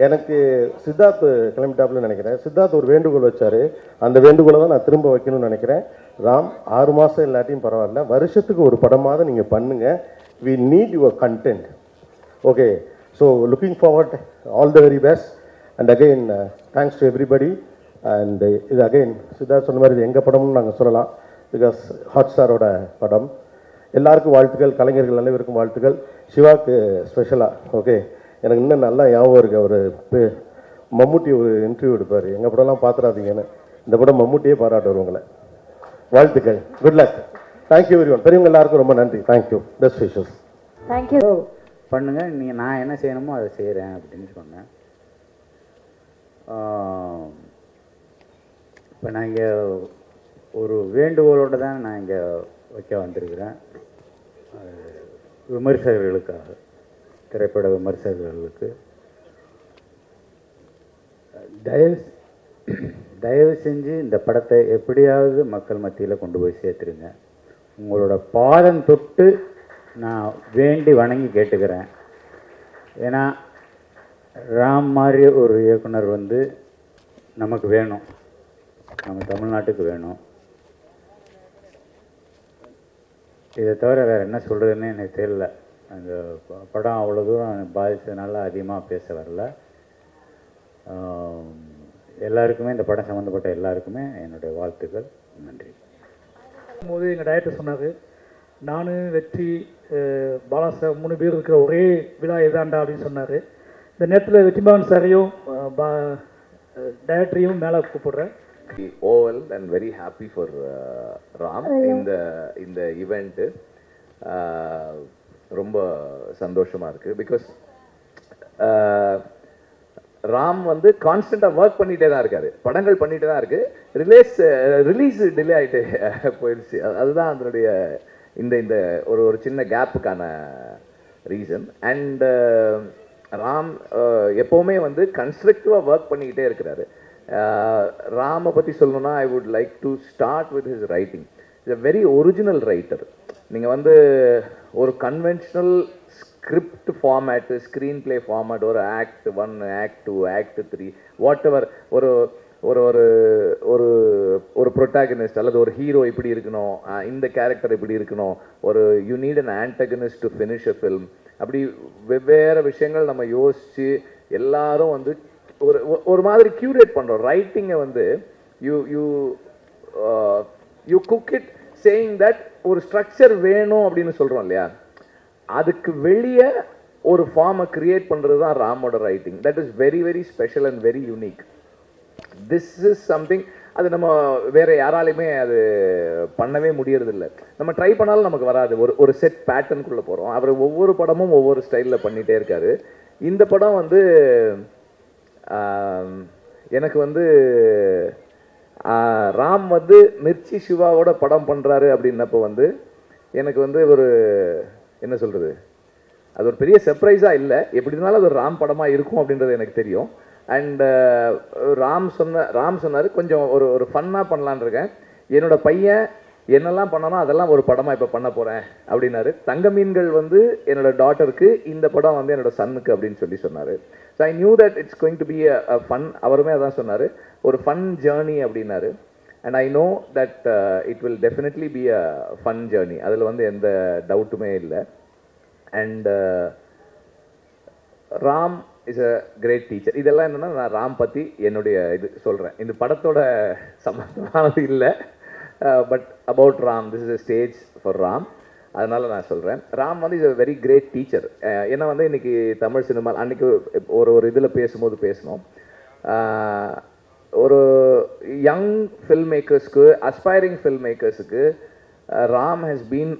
எனக்கு சித்தார்த் கிளம்பிட்டாப்புன்னு நினைக்கிறேன். சித்தார்த் ஒரு வேண்டுகோள் வச்சார், அந்த வேண்டுகோளை தான் நான் திரும்ப வைக்கணும்னு நினைக்கிறேன். ராம் 6 மாதம் இல்லாட்டியும் பரவாயில்ல, வருஷத்துக்கு ஒரு படமாவது நீங்கள் பண்ணுங்கள். We need your content. Okay, so looking forward, all the very best. And again thanks to everybody. And இது அகெயின் சித்தார்த் சொன்ன மாதிரி இது எங்கள் படம்னு நாங்கள் சொல்லலாம். பிகாஸ் ஹாட் ஸ்டாரோட படம். எல்லாருக்கும் வாழ்த்துக்கள், கலைஞர்கள் அனைவருக்கும் வாழ்த்துக்கள். சிவாக்கு ஸ்பெஷலாக ஓகே. எனக்கு இன்னும் நல்லா ஞாபகம் இருக்குது, ஒரு மம்முட்டி ஒரு இன்டர்வியூ எடுப்பார், எங்கள் படம்லாம் பார்த்துடாதீங்கன்னு. இந்த படம் மம்முட்டியே பாராட்டுவார் உங்களை. வாழ்த்துக்கள், good luck, thank you very one. பெரியவங்க எல்லாருக்கும் ரொம்ப நன்றி, தேங்க்யூ, பெஸ்ட் விஷஸ். தேங்க்யூ. பண்ணுங்க, நீங்கள் நான் என்ன செய்யணுமோ அதை செய்கிறேன் அப்படின்னு சொன்னேன். இப்போ நான் இங்கே ஒரு வேண்டுகோளோடு தான் நான் இங்கே வைக்க வந்திருக்கிறேன். விமர்சகர்களுக்காக, திரைப்பட விமர்சகர்களுக்கு தயவு செஞ்சு இந்த படத்தை எப்படியாவது மக்கள் மத்தியில் கொண்டு போய் சேர்த்துருங்க. உங்களோட பாதம் தொட்டு நான் வேண்டி வணங்கி கேட்டுக்கிறேன். ஏன்னா ராம் மாதிரி ஒரு இயக்குனர் வந்து நமக்கு வேணும், நம்ம தமிழ்நாட்டுக்கு வேணும். இதை தவிர வேறு என்ன சொல்கிறதுன்னு எனக்கு தெரியல. அந்த படம் அவ்வளோ தூரம் பாதித்ததுனால அதிகமாக பேச வரல. எல்லாருக்குமே, இந்த படம் சம்மந்தப்பட்ட எல்லாருக்குமே என்னுடைய வாழ்த்துக்கள், நன்றி. போது எங்கள் டைரக்டர் சொன்னார், நான் வெற்றி பாலாசா 3 பேர் இருக்கிற ஒரே விழா இதாண்டா அப்படின்னு சொன்னார். இந்த நேரத்தில் வெற்றிமாறன் சாரையும் டைரக்டரையும் மேலே கூப்பிடுறேன். Overwhelmed and very happy for Ram in the event. ரொம்ப சந்தோஷமா இருக்கு. பிகாஸ் ராம் வந்து கான்ஸ்டன்டாக ஒர்க் பண்ணிகிட்டே தான் இருக்காரு, படங்கள் பண்ணிகிட்டே தான் இருக்கு. ரிலீஸ் டிலே ஆகிட்டு போயிடுச்சு. அதுதான் அதனுடைய இந்த ஒரு சின்ன கேப்புக்கான ரீசன். அண்ட் ராம் எப்போவுமே வந்து கன்ஸ்ட்ரக்டிவாக ஒர்க் பண்ணிக்கிட்டே இருக்கிறாரு. ராமை பற்றி சொல்லணும்னா I would like to start with his writing. Is a very original writer. நீங்கள் வந்து ஒரு conventional script format, screen play format, ஒரு act 1, act 2, act 3, what ever, ஒரு ஒரு ஒரு ஒரு ஒரு ப்ரொட்டாகனிஸ்ட் அல்லது ஒரு ஹீரோ இப்படி இருக்கணும், இந்த கேரக்டர் இப்படி இருக்கணும், ஒரு you need an antagonist to finish a film, அப்படி வெவ்வேறு விஷயங்கள் நம்ம யோசித்து எல்லாரும் வந்து ஒரு மாதிரி கியூரேட் பண்ணுறோம். ரைட்டிங்கை வந்து you cook it saying that ஒரு ஸ்ட்ரக்சர் வேணும் அப்படின்னு சொல்கிறோம் இல்லையா, அதுக்கு வெளியே ஒரு ஃபார்மை கிரியேட் பண்ணுறது தான் ராமோட ரைட்டிங். That is very very special and very unique. This is something அது நம்ம வேற யாராலையுமே அது பண்ணவே முடியறதில்லை. நம்ம ட்ரை பண்ணாலும் நமக்கு வராது. ஒரு செட் பேட்டர்னுக்குள்ளே போகிறோம். அவர் ஒவ்வொரு படமும் ஒவ்வொரு ஸ்டைலில் பண்ணிகிட்டே இருக்காரு. இந்த படம் வந்து எனக்கு வந்து ராம் வந்து மிர்ச்சி சிவாவோட படம் பண்ணுறாரு அப்படின்னப்போ வந்து எனக்கு வந்து ஒரு என்ன சொல்கிறது, அது ஒரு பெரிய சர்ப்ரைஸாக இல்லை. எப்படி இருந்தாலும் அது ஒரு ராம் படமாக இருக்கும் அப்படின்றது எனக்கு தெரியும். அண்ட் ராம் சொன்னார் கொஞ்சம் ஒரு ஃபன்னாக பண்ணலான் இருக்கேன், என்னோட பையன் என்னெல்லாம் பண்ணணும் அதெல்லாம் ஒரு படமாக இப்போ பண்ண போகிறேன் அப்படின்னாரு. தங்க மீன்கள் வந்து என்னோட டாட்டருக்கு, இந்த படம் வந்து என்னோட சன்னுக்கு அப்படின்னு சொன்னார். So I knew that it's going to be a fun. அவருமே அதான் சொன்னார், ஒரு ஃபன் ஜேர்னி அப்படின்னாரு. And I know that it will definitely be a fun journey, அதில் வந்து எந்த டவுட்டுமே இல்லை. And Ram is a great teacher. இதெல்லாம் என்னென்னா நான் ராம் பற்றி என்னுடைய இது சொல்கிறேன். இந்த படத்தோட சம்பந்தமானது இல்லை, but about Ram, this is a stage for Ram. அதனால் நான் சொல்கிறேன், ராம் வந்து is a very great teacher. ஏன்னா வந்து இன்றைக்கி தமிழ் சினிமா அன்றைக்கி ஒரு இதில் பேசும்போது பேசணும், ஒரு யங் ஃபில்ம் மேக்கர்ஸ்க்கு, அஸ்பைரிங் ஃபில்ம் மேக்கர்ஸுக்கு Ram has been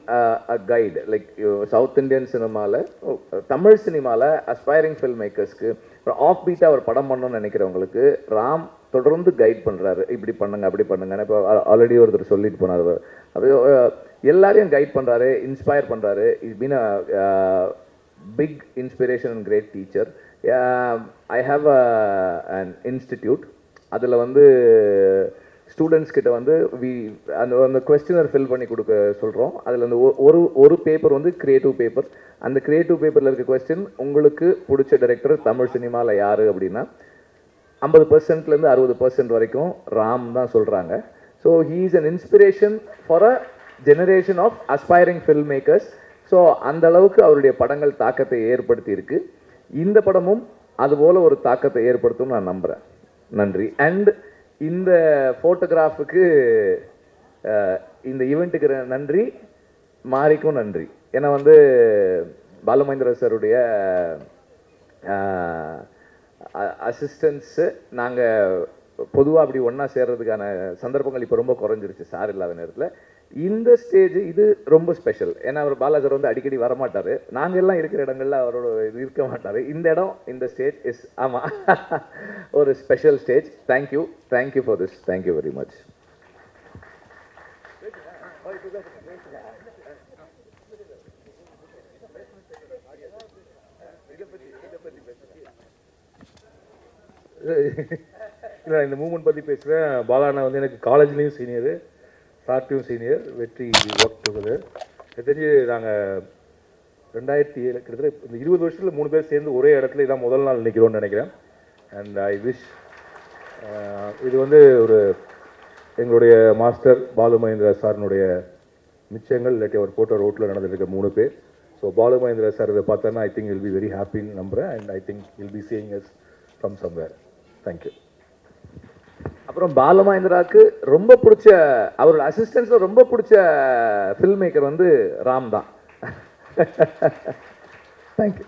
a guide. Like south Indian சினிமாவில், தமிழ் சினிமாவில் அஸ்பைரிங் ஃபில்ம் மேக்கர்ஸ்க்கு ஆஃப் பீட்டாக ஒரு படம் பண்ணணும்னு நினைக்கிறவங்களுக்கு ராம் தொடர்ந்து கைட் பண்ணுறாரு. இப்படி பண்ணுங்க, அப்படி பண்ணுங்க. இப்போ ஆல்ரெடி ஒருத்தர் சொல்லிட்டு போனார், அது எல்லாரையும் கைட் பண்ணுறாரு, இன்ஸ்பயர் பண்ணுறாரு. Is been a big inspiration and great teacher. I have an institute. அதில் வந்து ஸ்டூடெண்ட்ஸ் கிட்ட வந்து அந்த கொஸ்டினர் ஃபில் பண்ணி கொடுக்க சொல்கிறோம். அதில் அந்த ஒரு பேப்பர் வந்து கிரியேட்டிவ் பேப்பர். அந்த கிரியேட்டிவ் பேப்பரில் இருக்க கொஸ்டின், உங்களுக்கு பிடிச்ச டைரக்டர் தமிழ் சினிமாவில் யார் அப்படின்னா 50%லேருந்து 60% வரைக்கும் ராம் தான் சொல்கிறாங்க. So he is an inspiration for a generation of aspiring film makers. So அந்த அளவுக்கு அவருடைய படங்கள் தாக்கத்தை ஏற்படுத்தி இருக்கு. இந்த படமும் அதுபோல் ஒரு தாக்கத்தை ஏற்படுத்தும் நான் நம்புகிறேன். நன்றி. அண்ட் இந்த ஃபோட்டோகிராஃபுக்கு இந்த ஈவெண்ட்டுக்கு நன்றி, மாரிக்கும் நன்றி. ஏன்னா வந்து பாலுமகேந்திர சாருடைய அசிஸ்டன்ஸு நாங்கள் பொதுவாக அப்படி ஒன்றா சேர்றதுக்கான சந்தர்ப்பங்கள் இப்போ ரொம்ப குறைஞ்சிருச்சு சார் இல்லாத நேரத்தில். இந்த ஸ்டேஜ் இது ரொம்ப ஸ்பெஷல். ஏன்னா அவர் பாலாஜர் வந்து அடிக்கடி வரமாட்டார், நாங்கள் எல்லாம் இருக்கிற இடங்கள்ல அவரோட இது இருக்க மாட்டார். இந்த இடம், இந்த ஸ்டேஜ் இஸ் ஆமாம் ஒரு special stage. Thank you for this. Thank you very much. இல்லை, இந்த மூமெண்ட் பற்றி பேசுகிறேன். பாலாண்ணா வந்து எனக்கு காலேஜ்லேயும் சீனியரு, சார்ட்டையும் சீனியர், வெற்றி ஒர்க் டுகெதர். எனக்கு தெரிஞ்சு நாங்கள் 2007 கிட்டத்தட்ட இந்த 20 வருஷத்தில் 3 பேர் சேர்ந்து ஒரே இடத்துல இதான் முதல் நாள் நிற்கிறோன்னு நினைக்கிறேன். அண்ட் ஐ விஷ் இது வந்து ஒரு எங்களுடைய மாஸ்டர் பாலுமகேந்திரா சாரினுடைய மிச்சங்கள், இல்லாட்டி அவர் போட்ட ரோட்டில் நடந்துருக்க 3 பேர். ஸோ பாலுமகேந்திரா சார் இதை பார்த்தோன்னா I think will be very ஹாப்பின்னு நம்புகிறேன். And I think will be seeing as from somewhere. Thank you. அப்புறம் பாலுமகேந்திராவுக்கு ரொம்ப பிடிச்ச, அவரோட அசிஸ்டன்ஸில் ரொம்ப பிடிச்ச ஃபில்ம் மேக்கர் வந்து ராம் தான். தேங்க்யூ.